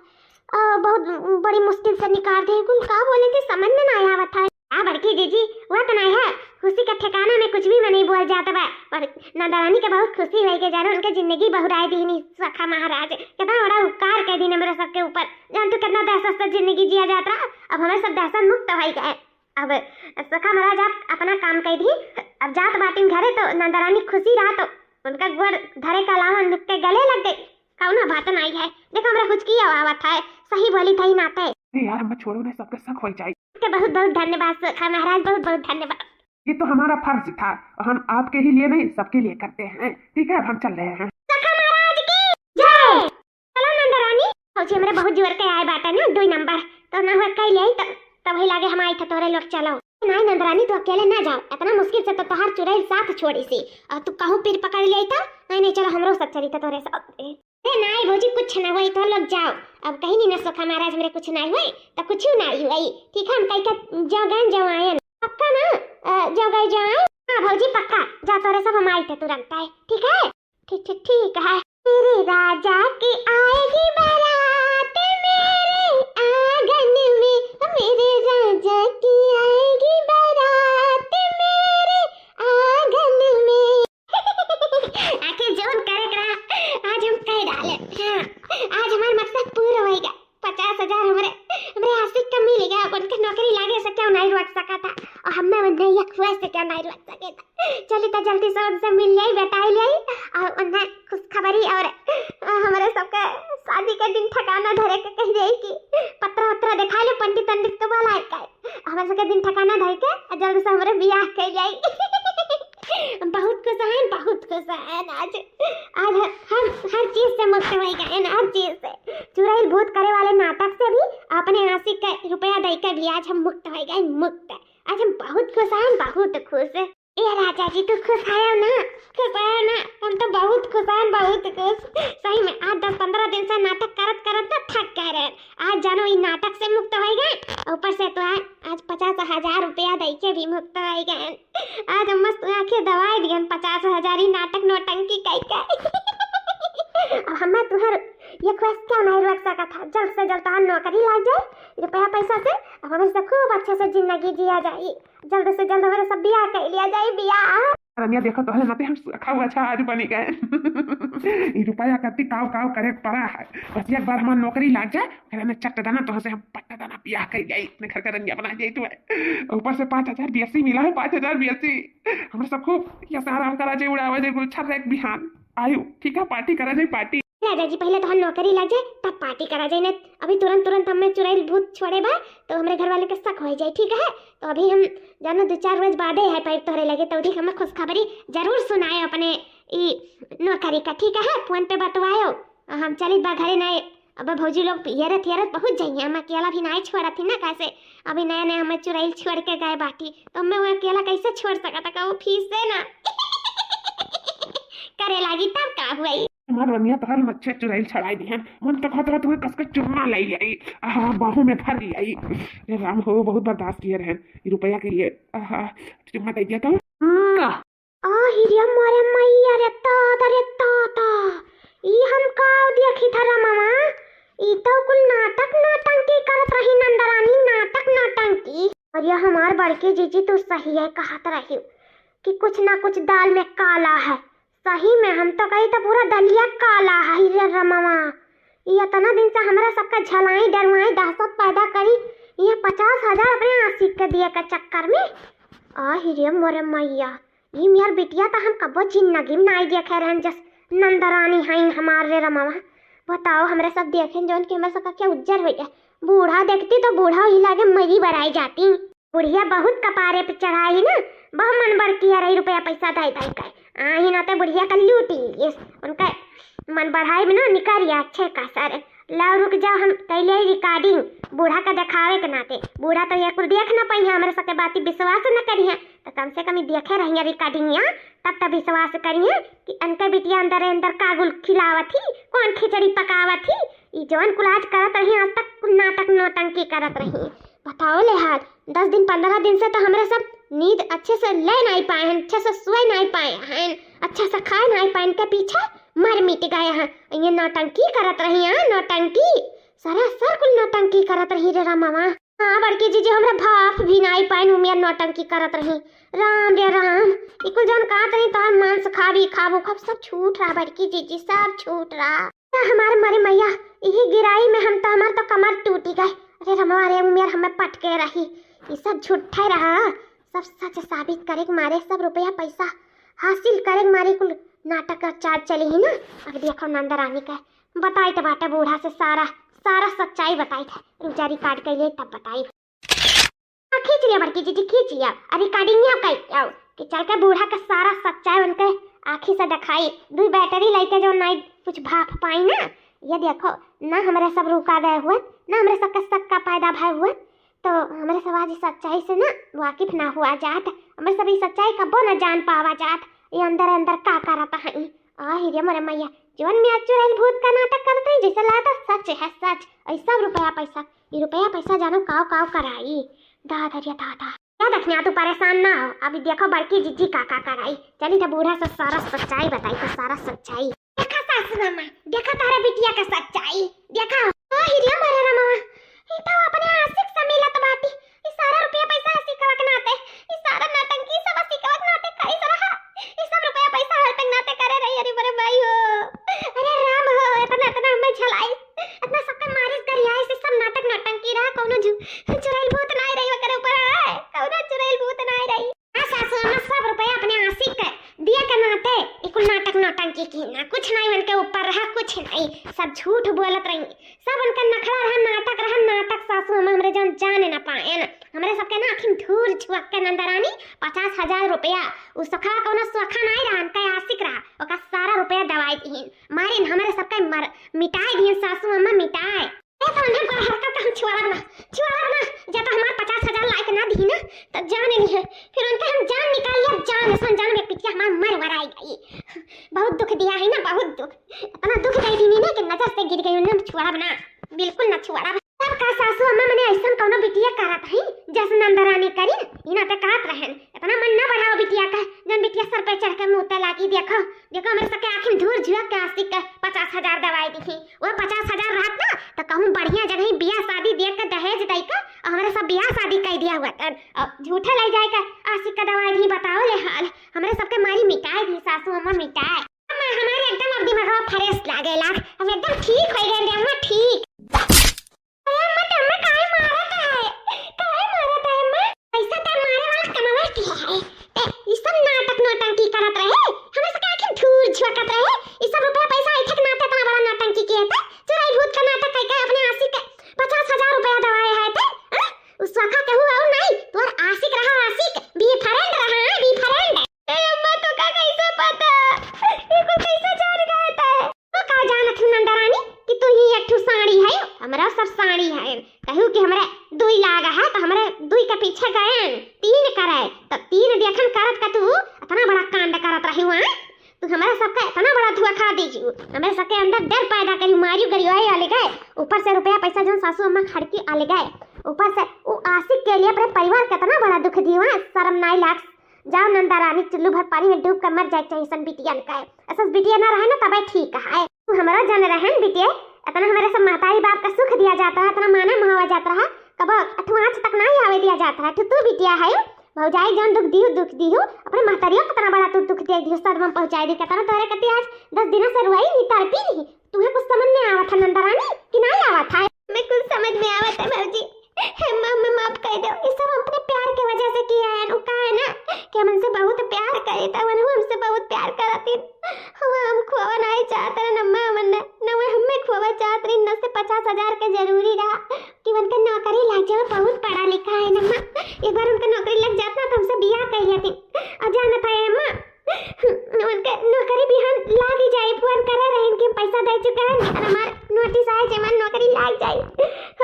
[SPEAKER 1] बहुत बड़ी मुश्किल से निकाल दे कुल का बोले थे समझ में ना आया था बड़की जीजी वो तो नहीं है खुशी का ठिकाना में कुछ भी नहीं बोल जाता है पर नंदरानी के बहुत खुशी हुई के जानो उनके जिंदगी बहुराई दी सखा महाराज कितना बड़ा उपकार कर दी मेरे सबके ऊपर जान तू कितना दहशत से जिंदगी जिया जाता अब हमें सब दहशत मुक्त हो गए। अब सखा महाराज आप अपना काम कर दी अब जात बाटिन घरे तो नंदरानी खुशी रहा तो उनका गोर धरे का लावा के गले लग गई कौना बात नहीं है देखो हमरा कुछ किया आवा था सही बोली था ही नाते
[SPEAKER 2] यार हम छोड़ो ने सबके शक हो जाए।
[SPEAKER 1] बहुत बहुत धन्यवाद सखा महाराज बहुत धन्यवाद
[SPEAKER 2] ये तो हमारा फर्ज था हम आपके ही लिए नहीं सबके लिए करते हैं ठीक है अब हम चल रहे हैं।
[SPEAKER 1] सखा महाराज की जय। चलो नंदरानी हो भौजी हमरे बहुत जोर के आए बाटा ना 2 नंबर तो ना हुआ कई ले तब ही लागे हम आई था तोरे लोग चलो। नहीं नंदरानी तू अकेले ना जाओ, इतना मुश्किल से तो तोहार चुड़ैल साथ छोड़ी सी और तू कहूं फिर पकड़ ले था। नहीं चलो हमरो साथ चली था तोरे साथ। नहीं भौजी कुछ ना हुई तो लोग जाओ, अब कहीं नहीं ना सोखा महाराज मेरे कुछ नहीं हुई तो कुछ नहीं हुई। ठीक है हम कहीं का जाओ आए पक्का ना जाओ आए। हाँ भौजी पक्का जा तोरे सब हम आई थे तुरंत आए। ठीक है ठीक है। मेरे राजा की आएगी बारात मेरे आंगन में, मेरे राजा की आएगी बारात मेरे आंगन में। आखिर जोन करे करा आज हम कह डाले। हाँ आज हमारा मकसद पूरा होएगा। 50,000 हमरे आशिक का मिलेगा। उनके नौकरी लागे से क्यों नहीं रख सका था और हमें नहीं खुश से क्यों नहीं रख सके था। चली तो जल्दी से उनसे मिल जाई बेटाई ले और उन्हें खुशखबरी और हमारे सबके शादी के दिन ठिकाना धरे के कह रही कि पत्र दिखा लो पंडित को बुलाए के हमारे सबके दिन ठिकाना धरे के जल्दी से हमारे ब्याह कर जाई। बहुत खुश हैं आज हम हर चीज से मुक्त हो गए ना, हर चीज से। चुड़ैल भूत करे वाले नाटक से भी अपने आशिक का रुपया दे के भी आज हम मुक्त हो गए। मुक्त आज हम बहुत खुश हैं। ये राजा जी तू खुश आया ना? हम तो बहुत खुश। सही में आज 10-15 दिन से नाटक करत ना थक गए। आज जानो इन नाटक से मुक्त हो गए, ऊपर से तो आज 50,000 रुपया दे के भी मुक्त हो गए। आज हम मस्त आंखें दवाई दियन 50,000 ही नाटक नौटंकी कई अब हमें तुहर ये ख्वाहिश क्यों नहीं रख सका था। जल्द से जल्द तुहार नौकरी लग जाए, रुपया पैसा से अब हमें से खूब अच्छे से जिंदगी जिया जाए। जल्द से जल्द हमारे सब ब्याह कर लिया जाए। ब्याह
[SPEAKER 2] रनिया देखो तो नाते हम खाऊ अच्छा आज बनी गए। ये रुपया कति काव करे पड़ा है। बस एक बार हमारी नौकरी लग जाए फिर हमें चट्ट दाना तो से हम पट्टा दाना ब्याह कर जाए, अपने घर का रनिया बना जाए। तो ऊपर से 5,000 BSc मिला है। 5,000 BSc हमारे सब खूब ये सारा करा जाए उड़ावा जाए गुलछर एक बिहान आयु। ठीक है पार्टी करा जाए पार्टी।
[SPEAKER 1] राजा जी पहले तो हम नौकरी लग जाए तब पार्टी करा जाए ना। अभी तुरंत हमें चुड़ैल भूत छोड़े बा तो हमारे घर वाले के शक हो जाए। ठीक है तो अभी हम जानो 2-4 रोज बादे है पाइप तोहरे लगे तो हमें खुशखबरी जरूर सुनाए अपने नौकरी का। ठीक है फोन पे बतवायो हम चली बा घरे नहीं। अब भौजी लोग पियरत पहुंच जाइए। हम अकेला भी नहीं छोड़ा थी ना कैसे अभी नया हमें चुड़ैल छोड़ के गए बाटी तो मैं वो अकेला कैसे छोड़ सका था। वो फीस से ना करे लगी तब का हुआ
[SPEAKER 2] हमार रनिया तो हर मच्छे चुड़ैल छड़ाई दी हैं। मन तो कहता तुम्हें कसके चुम्मा लाई आई बाहों में भर ली आई। राम हो बहुत बर्दाश्त किए रहे रुपया के लिए। चुम्मा दे दिया तो
[SPEAKER 1] मोरे मैया रे ताता ई हम काव देखी था मामा। ई तो कुल नाटक नौटंकी करत रही नंदरानी। नाटक नौटंकी और ये हमार बड़की जीजी तो सही है कहत रही कि कुछ ना कुछ दाल में काला है। सही में हम तो कही तो पूरा दलिया काला है रे रमवा। ये इतना दिन से हमरा सबका झलाई डरवाई दहशत पैदा करी। ये 50,000 अपने आशिक के दिए के चक्कर में हिरियम मोरे मैया। ये मेर बिटिया तो हम कबो जिंदगी में नहीं देखे रहन जस नंदरानी है हमारे रमवा। बताओ हमरे सब देखें जो कि हमरा सबका क्या उज्जर हो गया। बूढ़ा देखती तो बूढ़ा ही लागे मरी बढ़ाई जाती। बुढ़िया बहुत कपारे पे चढ़ाई ना बहु मन बढ़ किया रही रुपया पैसा दाई का ही ना तो बुढ़िया का लूटी उनका मन बढ़ाई में ना निकालिया अच्छे का सर। लाओ रुक जाओ हम कैले रिकॉर्डिंग बूढ़ा का दिखावे के नाते। बूढ़ा तो ये कुल देख ना पाई हमारे सबके बाती विश्वास न करिए तो कम से कम देखे रहिए रिकॉर्डिंग तब तो विश्वास करिए कि अनके बिटिया अंदर कागुल खिलावत थी कौन खिचड़ी पकावत थी। ये जौन कुल आज करत रही आज तक नाटक नौटंकी करत रही। बताओ ले हाल 10 दिन 15 दिन से तो हमारे सब नींद अच्छे से ले नहीं पाए हैं, अच्छे से सोए नहीं पाए हैं, अच्छे से खाए नहीं पाए। इनके पीछे मर मिट गए हैं। ये नौटंकी करत रही है नौटंकी सारा सर कुल नौटंकी करत रही रे राम मामा। हाँ बड़की जीजी हमरा भाप भी नहीं पाए उमिया नौटंकी करत रही। राम रे राम ई कुल जौन कहत रही तो मांस खाबू सब छूट रहा बड़की जीजी सब छूट रहा। हमारे मरे मैया यही गिराई में हम तो हमार तो कमर टूटी गए। अरे रमवा रे उमिया हमें पटके रही। ये सब झूठा रहा। सब सच साबित करे मारे सब रुपया पैसा हासिल करे मारे कुल नाटक का चार्ज चली ही ना। अब देखो नंदरानी का बताई तो बाटा बूढ़ा से सारा सच्चाई बताई था। रुजा रिकॉर्ड कर लिए तब बताई। खींच लिया बड़की जीजी खींच लिया। अब रिकॉर्डिंग आओ कि चल के बूढ़ा का सारा सच्चाई उनके आँखी से दिखाई। 2 बैटरी लेके जो नहीं कुछ भाप पाई ना ये देखो ना हमारे सब रुका गए हुए, ना हमारे सबका शक का पैदा भय हुआ, तो हमारे सब आज सच्चाई से ना वाकिफ ना हुआ जात, हमारे सब सच्चाई कबो ना जान पावा जात, ये अंदर अंदर का करता है। रे मोरे मैया, जीवन में आज चुड़ैल भूत का नाटक करते हैं जैसे लाता सच है सच। ऐसा रुपया पैसा, ये रुपया पैसा जानो काव काव कराई। दादा रे दादा, क्या देखने तू परेशान ना हो, अभी देखो बड़की जीजी का कराई। चली तो बूढ़ा से सारा सच्चाई बताई, तो सारा सच्चाई देखा सासू मामा, देखा तारा बिटिया का सच्चाई देखा। रे मोरे रमवा, ये तो अपने आशिक से मिलत बाटी, ये सारा रुपया पैसा हसी कवक नाते, ये सारा नाटंकी सब हसी कवक नाते कई तरह, ये सब रुपया पैसा हर तक नाते करे रही। अरे बड़े भाई हो, अरे राम हो, इतना इतना हमें झलाई, इतना सबका मारिस करिया, इसे सब नाटक नाटंकी रहा, कोनो चुड़ैल भूत ना रही वकर ऊपर है, कोनो चुड़ैल भूत ना रही। सासू मां सब रुपया अपने आशिक के दिया के नाते, इकुल नाटक नाटंकी की ना कुछ नहीं उनके ऊपर रहा, कुछ नहीं, सब झूठ बोलत रही, सब उनका नखरा रहा, नाटक सासू मां हमरे जन जाने ना पाए ना, हमरे सबके ना आखिम धूर छुअक के नंदरानी 50,000 रुपया उ सखा कोनो सोखा नहीं रहा, उनका आशिक रहा, ओका सारा रुपया दवाई दीन मारे हमरे सबके मिटाई दीन सासू मां मिटाए। ए तो उन्हें पर हरकत हम छुआला ना जब तो हमार 50,000 लायक ना दी ना तो जाने नहीं है, फिर उनका हम जान निकाल लिया, जान सन जान में पिटिया हमार मर वराई गई। बहुत दुख दिया है ना, बहुत दुख, इतना दुख दे दी ना कि नजर से गिर गई, उन्हें छुआला बना, बिल्कुल ना छुआला। सब का सासू अम्मा मने ऐसा कोनो बिटिया करत है जैसे नंदरानी करी इना ते कहत रहन, इतना मन ना बढ़ाओ बिटिया का, जन बिटिया सर पे चढ़ के मुंह ते लागी। देखो देखो मेरे सके आखिर धूर झुक के आशिक के 50,000 दवाई दी, वो 50,000 रहत ना तो कहूं बढ़िया जगह बियाह शादी देख के दहेज दई का, और हमारे सब बियाह शादी कर दिया हुआ तन, अब झूठा ले जाए का आशिक का दवाई दी। बताओ ले हाल हमारे सबके मारी मिटाई दी सासू अम्मा मिटाए, हमारे एकदम अब दिमाग फ्रेश लागे लाग, अब एकदम ठीक हो गए अम्मा, ठीक। हमें सके अंदर डर पैदा करी, मारियो गरियो आले गए, ऊपर से रुपया पैसा जन सासू अम्मा खड़की आले गए, ऊपर से वो आशिक के लिए अपने परिवार कितना बड़ा दुख दियो है, शर्म नहीं लाग। जाओ नंदा रानी चुल्लू भर पानी में डूब कर मर जाए चाहिए सन बिटियन का, ऐसा बिटिया ना रहे ना तब ठीक है। तू हमारा जन रहन बिटिया, इतना हमारे सब माताई बाप का सुख दिया जाता है, इतना माना महावा जाता है, कब अठवांच तक नहीं आवे दिया जाता है। तू बिटिया है भौजाई जन दुख दियो अपने महतरियों कितना बड़ा तू दुख दे दियो, सदमा पहुंचाई दी, कहता तोरे कति आज 10 दिनों से रुआई नहीं तड़पी नहीं, तुम्हें कुछ समझ में आवा था नंदा रानी कि नहीं आवा था? मैं कुछ समझ में आवा था भौजी, मैं माफ कर दो, ये सब अपने प्यार की वजह से किया है। उनका है ना कि हम उनसे बहुत प्यार करे था, वो हमसे बहुत प्यार करती, हम खोवा नहीं चाहते ना नम्मा, हमने ना वो हमें खोवा चाहते न से 50,000 के जरूरी रहा कि उनका नौकरी लग जाए, बहुत पढ़ा लिखा है नम्मा, एक बार उनका नौकरी लग जाता तो हमसे बियाह कर लेती, और जाना था अम्मा उनका नौकरी भी हम लाग ही जाए, फोन करे रहे इनके पैसा दे चुका है, हमार नोटिस आए जमान नौकरी लाग जाए,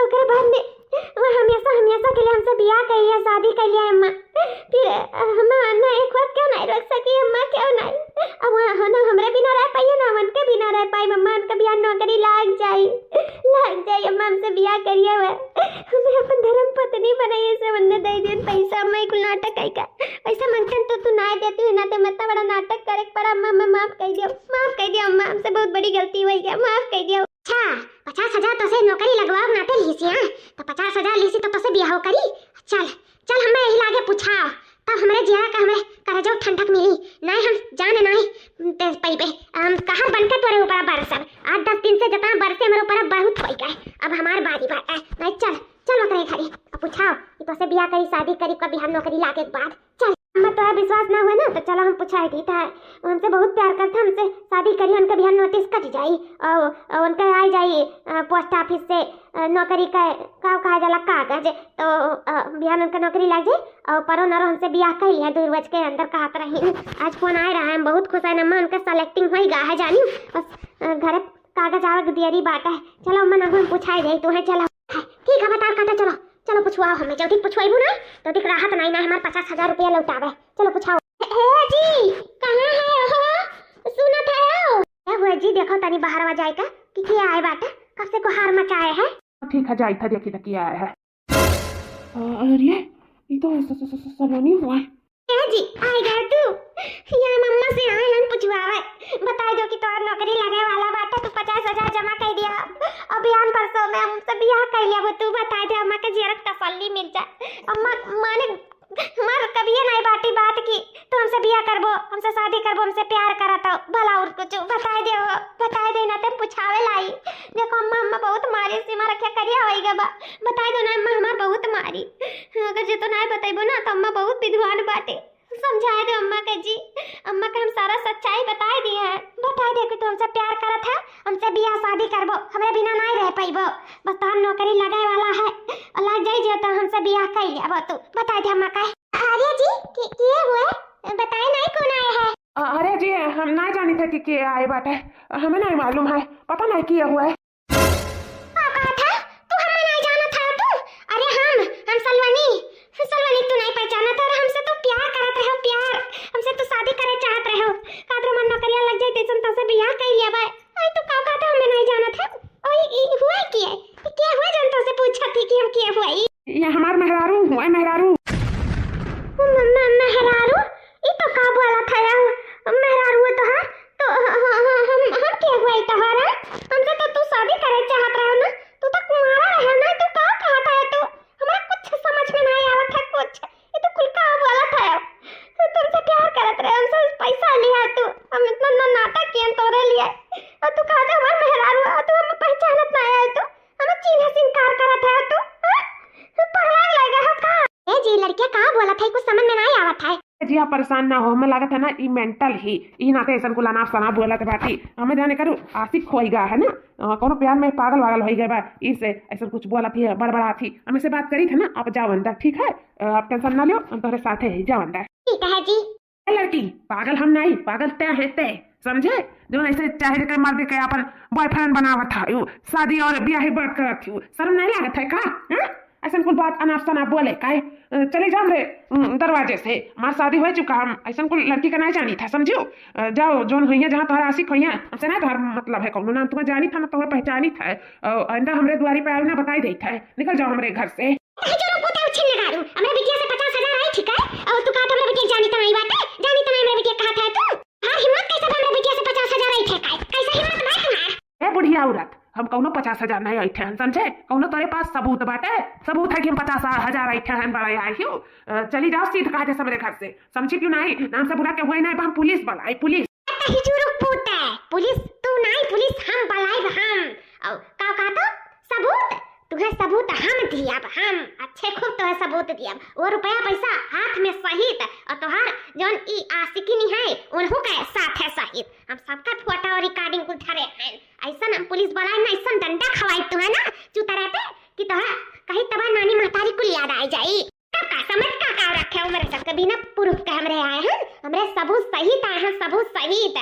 [SPEAKER 1] ओकर बाद में वो हमेशा के लिए हमसे बियाह कर लिया, शादी कर लिया अम्मा, फिर हम ना एक बात क्यों नहीं रख सकी अम्मा, क्यों नहीं, अब ना हमरे बिना रह पाइए ना उनके बिना रह पाई, मम्मा उनका बियाह नौकरी लाग जाए अम्मा, हमसे बियाह करिए हुए, हमें अपन धर्म पत्नी बनाइए से उन्हें दे दिए पैसा, अम्मा एक नाटक है का ऐसा मंथन तो तू ना देती हुई ना, तो मतलब बड़ा नाटक करे पड़ा अम्मा, मैं माफ कर दिया अम्मा, हमसे बहुत बड़ी गलती हुई है, माफ कर दिया। अच्छा 50,000 तो से नौकरी लगवाओ ना ते लीसी, हां तो 50,000 लीसी तो से बियाह करी, चल हमें यही लागे पूछाओ तब हमरे जिया का हमें करे जो ठंडक मिली, नहीं हम जाने नहीं ते पई पे हम कहां बनके तोरे ऊपर बरसब, 8-10 दिन से जितना बरसे मेरे ऊपर बहुत होई गए, अब हमार बारी बात है, नहीं चल ओकरे घरे अब पूछाओ कि तो से बियाह करी, शादी करी, कभी हम नौकरी लागे के बाद चल, हमें तो विश्वास ना हुआ ना तो चलो हम पूछाई थी, था हमसे बहुत प्यार करता, हमसे शादी करी, उनका बिहार नोटिस कट जाई और उनका आ जाई पोस्ट ऑफिस से नौकरी का कहा जाला कागज, तो बिहार उनका नौकरी लग जाए और परो नरो हमसे बियाह कर लिया, 2 रोज के अंदर कहत रही। आज फोन आ रहा है, हम बहुत खुश है नम्मा, उनका सेलेक्टिंग हो गया है जानी, बस घर कागज आवक दियरी बाटा है। चलो अम्मा ना हम पूछाई दे तू है। चलो ठीक है बता काटा। चलो चलो पूछवाओ हमें जो ठीक पूछवाइबू ना तो ठीक राहत नहीं ना हमार 50,000 रुपया लौटावे। चलो पूछाओ। हे जी कहाँ है हो सुनत है ओ हुआ जी देखो तनी बाहर आ जाए का कि आए बाटा कब से को हार मचाए है।
[SPEAKER 2] ठीक है जाई था देखी तक आया है। अरे ये तो सलोनी हुआ है।
[SPEAKER 1] जी आए गए तू यहाँ मम्मा से आए हम पूछवावे बता दो कि तोर नौकरी लगे वाला बाटा तू 50,000 जमा कर दिया अभियान परसों में हमसे बियाह कर लिया। वो तू बता दे अम्मा के जीरक तसल्ली मिल जाए। अम्मा माने हमार कभी नहीं बाटी बात की तो हमसे बियाह करबो हमसे शादी करबो हमसे प्यार करता भला और कुछ बता दे ना ते पूछावे लाई। देखो अम्मा अम्मा बहुत मारी सीमा रखा करिया होई गबा बता दो ना अम्मा हमार बहुत मारी। अगर जे तो नहीं बताइबो ना तो अम्मा बहुत विद्वान बाटे समझाए दे अम्मा के जी। अम्मा के हम सारा सच्चाई बता दिए हैं। बता दे कि तू हमसे प्यार करत है हमसे बियाह शादी करबो हमरे बिना नहीं रह पाइबो बस तोहर नौकरी लगाए वाला है और लग जाई जे तो हमसे बियाह कर लिया। तू बता दे अम्मा का। अरे जी किए हुए बताए नहीं कौन आए है।
[SPEAKER 2] अरे जी हम ना जानी थे कि आए बाटे हमें नहीं मालूम है पता नहीं किया हुआ है।
[SPEAKER 1] तू हमें नहीं जाना था तू। अरे हम सलवनी तू नहीं पहचाना था। हमसे तो प्यार करत रहो प्यार हमसे तो शादी करे चाहत रहो कादरो मन नौकरिया लग जाए तेसन तो से बियाह कर लिया भाई। आई तो का था हमें नहीं जाना था। ओए हुआ क्या हुआ जनता से पूछा थी कि हम किए हुआ
[SPEAKER 2] ये हमार मेहरारू हुआ मेहरारू
[SPEAKER 1] मेहरारू ये तो का बोला था मेहरारू तो है तो हम क्या हुआ तुम्हारा हमसे तो तू शादी करे चाहत रहो ना तू तो कुंवारा रहे ना तू का कहा था तू हमें कुछ समझ में नहीं आवत है कुछ ये तो कुल का बोला था तुमसे प्यार करत रहे हमसे पैसा लिया तू हम इतना नाटक किए तोरे लिए और तू कहा था हमार मेहरारू तू हम पहचानत नहीं आए तू हमें चिन्ह से इनकार करत है तू पगला लगा है का। ए जी लड़कियां का बोला था कुछ समझ में नहीं आवत है।
[SPEAKER 2] जी आप परेशान ना हो हमें लागत है ना ई मेंटल ही ई नाते ऐसा कुल अनाप शनाप बोलत बाटी हमें जाने करू आशिक होइगा है ना कोनो प्यार में पागल वागल हो गए बा इसे ऐसा कुछ बोला थी बड़बड़ा थी हमें से बात करी थी ना आप जाओ अंदर ठीक है आप टेंशन ना लियो हम तुम्हारे साथ है जाओ अंदर।
[SPEAKER 1] ठीक है जी।
[SPEAKER 2] लड़की पागल हम नहीं पागल तय है तय समझे जो ऐसे चाहे के मार दे के अपन बॉयफ्रेंड बनावत था शादी और ब्याह बात करत थी शर्म नहीं लागत है का ऐसा कुल बात अनाप शनाप बोले काहे चले जाओ रे दरवाजे से हमार शादी हो चुका हम ऐसा कुल लड़की का नहीं जानी था समझो जाओ जोन हुई है जहाँ तुम्हारा आशिक हुई है हमसे ना तुम्हारा मतलब है कौन नाम तुम्हें जानी था ना तुम्हें पहचानी था अंदर हमरे द्वारी पे आना बताई दी था निकल जाओ हमारे घर से। बुढ़िया औरत हम कौनो 50,000 नहीं आई थे समझे कौनो तेरे पास सबूत बाटे सबूत है कि हम 50,000 आई थे बड़ा आई क्यों चली जाओ सीध कहा थे मेरे घर से समझी क्यों नहीं नाम से बुला के हुए नहीं हम पुलिस बुलाई पुलिस
[SPEAKER 1] पुलिस तू नहीं पुलिस हम बुलाई हम का तो सबूत तुम्हें सबूत हम दिया हम अच्छे खूब तुम्हें सबूत दिया वो रुपया पैसा हाथ में सहित और तोहार जोन ई आशिकी नहीं है उन्हों के साथ है सहित हम सबका फोटो और रिकॉर्डिंग कुल धरे हैं ऐसा ना पुलिस वाला ना ऐसा डंडा खवाई तुम्हें ना चुतरा पे कि तोहरा कहीं तबा नानी महतारी को याद आ जाई का समझ का रखे हो मेरे सब कभी ना प्रूफ के हमरे आए हैं हमरे सबूत सहित आए हैं सबूत सहित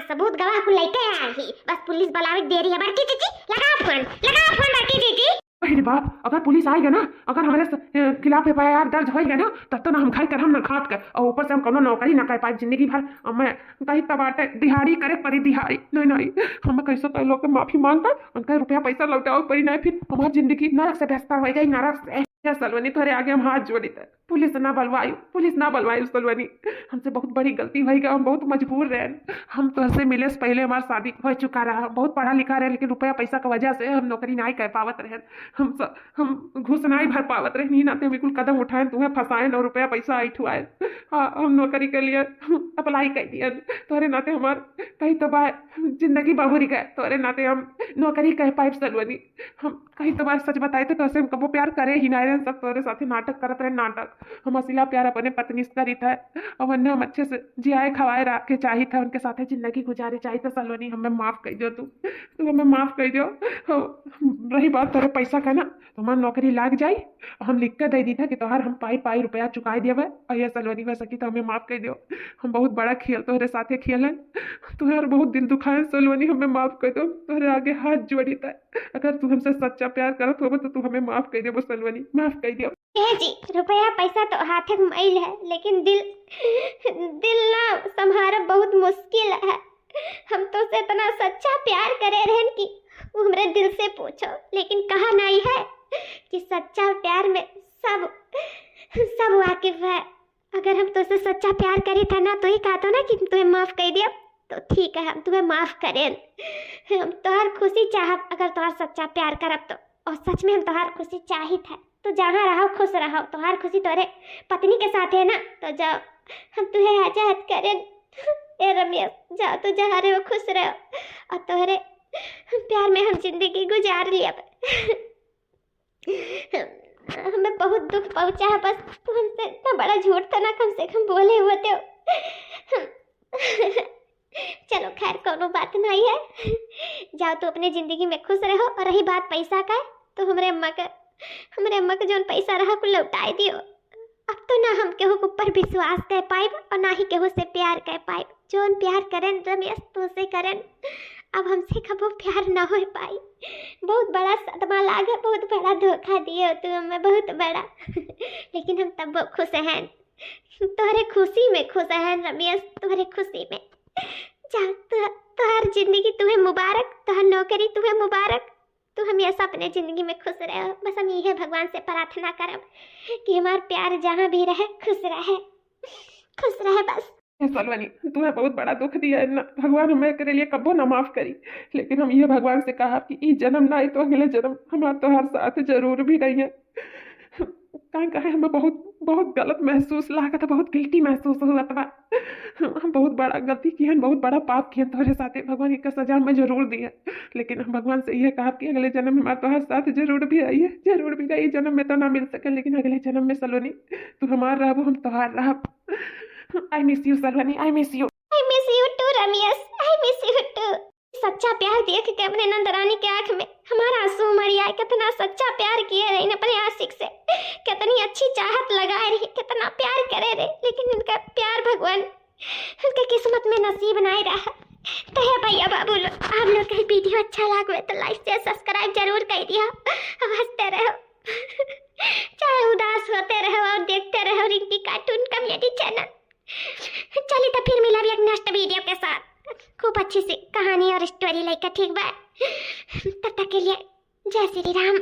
[SPEAKER 1] सबूत गवाह को लेके आए ही बस पुलिस बुलावे देरी है बड़की चीची लगा फोन बड़की चीची।
[SPEAKER 2] अरे बाप अगर पुलिस आएगा ना अगर हमारे खिलाफ FIR दर्ज होएगा ना तब तो ना हम खाई कर हम ना खाट कर और ऊपर से हम कोनो नौकरी ना कर पाए जिंदगी भर मैं कहीं तबाटे दिहाड़ी करे पड़ी दिहाड़ी नहीं हम कैसे कई लोग माफी मांग कर उनका रुपया पैसा लौटाओ पड़ी नहीं फिर हमारी जिंदगी नरक से बेहतर हो गई नरक से। सलवनी थोड़े आगे हम हाथ जोड़ी थे पुलिस ना बलवायु सलवनी हमसे बहुत बड़ी गलती हुई हम बहुत मजबूर रहे हम तो ऐसे मिले से पहले हमारा शादी हो चुका रहा बहुत पढ़ा लिखा रहे लेकिन रुपया पैसा की वजह से हम नौकरी नहीं कर पावत रहे हम घूस नहीं भर पावत रहे नहीं नाते बिल्कुल कदम उठाए तुम्हें फंसाए और रुपया पैसा ऐठुआए हम नौकरी के लिए अप्लाई कर दिए तोरे नाते हमार कहीं तो जिंदगी बहुरी गए तोरे नाते हम नौकरी कह पाए सलवनी हम कहीं तो सच बताए थे तो हम कबो प्यार करे ही ना आए सब तोरे साथे नाटक करत रहे नाटक। हम असिला प्यार अपने पत्नी से करी था और वन्ने हम अच्छे से जियाए खवाए रखे चाहिए था, उनके साथे जिंदगी गुजारे चाहिए था। सलोनी हमें माफ कर दो, तू हमें माफ कर दो। रही बात तोरे पैसा का ना, तुम्हार नौकरी लाग जाई, हम लिख कर दे दी था कि तोहार हम पाई पाई रुपया चुकाई देवे। और ये सलोनी हो सकी तो हमें माफ कर दो। हम बहुत बड़ा खेल तोहरे साथे खेलन, तुम्हारे बहुत दिल दुखाए सलोनी, हमें माफ कर दो। तोहरे आगे हाथ जोड़ी था, अगर तू हमसे सच्चा प्यार करत हो तो तू हमें माफ कर दे सलोनी, माफ कर दो।
[SPEAKER 1] जी रुपया पैसा तो हाथ में मैल है, लेकिन दिल ना संभारा बहुत मुश्किल है। हम तो से इतना सच्चा प्यार करे रहन कि वो हमरे दिल से पूछो, लेकिन कहा नहीं है कि सच्चा प्यार में सब वाकिफ है। अगर हम तुझसे सच्चा प्यार करे था ना तो ही कहा था ना कि तुम्हें माफ कर दिया, तो ठीक है हम तुम्हें माफ करें। हम तुम्हार खुशी चाहब, अगर तुम्हार सच्चा प्यार करब तो, और सच में हम तुम्हार खुशी चाहिए था। तो जहाँ रहो खुश रहो, तुम्हार खुशी तोरे पत्नी के साथ है ना, तो जाओ हम तुम्हें आजाद करें। ए रमेश जाओ, तो जहाँ रहो खुश रहो, और तोहरे प्यार में हम जिंदगी गुजार लिया। हमें बहुत दुख पहुंचा है, बस तू हमसे इतना बड़ा झूठ था ना, कम से कम बोले हुए थे। चलो खैर कोनो बात नहीं है, जाओ तो अपने जिंदगी में खुश रहो। और रही बात पैसा का, तो हमरे अम्मा के जोन पैसा रहा को लौटाई दियो। अब तो ना हम केहू के ऊपर विश्वास कर पाइब और ना ही केहू से प्यार कर पाइब। जोन प्यार करें रमेश तो से करें, अब हमसे कबो प्यार ना हो पाई। बहुत बड़ा सदमा लागे, बहुत बड़ा धोखा दिए हो तुम हमें, बहुत बड़ा। लेकिन हम तब वो खुश हैं, तुम्हारे खुशी में खुश हैं रमेश, तुम्हारे खुशी में। जा तुहार जिंदगी तुम्हें मुबारक, तुहार नौकरी तुम्हें मुबारक, तू हमेशा अपने जिंदगी में खुश रहे। बस हम यही भगवान से प्रार्थना करब कि हमारा प्यार जहाँ भी रहे खुश रहे बस।
[SPEAKER 2] सलोनी तुम्हें बहुत बड़ा दुख दिया है ना, भगवान हमें करे लिए कबो ना माफ करी। लेकिन हम ये भगवान से कहा कि ई जन्म ना तो अगले जन्म हमारा तो हर साथ जरूर भी नहीं है। कहे हमें बहुत गलत महसूस लगा था, बहुत गिल्टी महसूस हुआ था। हम बहुत बड़ा गलती की है, बहुत बड़ा पाप किया तुम्हारे साथ। भगवान एक सजा हमें जरूर दी है, लेकिन हम भगवान से ये कहा कि अगले जन्म में हमारे तो हर साथ जरूर भी आई है, जरूर भी रही। जन्म में तो ना मिल सके, लेकिन अगले जन्म में सलोनी तू हमारा रहो, हम तुम्हार रह। I miss you Saloni, I miss you
[SPEAKER 1] too Ramesh, I miss you too। सच्चा प्यार देख के अपने नंदरानी के आंख में हमारा आंसू मर आए। कितना सच्चा प्यार किए रही ने अपने आशिक से, कितनी अच्छी चाहत लगाए रही, कितना प्यार करे रहे, लेकिन उनका प्यार भगवान उनके किस्मत में नसीब नहीं रहा। तो है भैया बाबू लोग, आप लोग का वीडियो अच्छा लगे तो लाइक शेयर सब्सक्राइब जरूर कर दिया। अब हंसते रहो, चाहे उदास होते रहो, और देखते रहो रिंकी कार्टून कॉमेडी चैनल। चलिए तो फिर मिला भी एक नेक्स्ट वीडियो के साथ खूब अच्छी सी कहानी और स्टोरी लेकर, ठीक बात। तब तक के लिए जय श्री राम।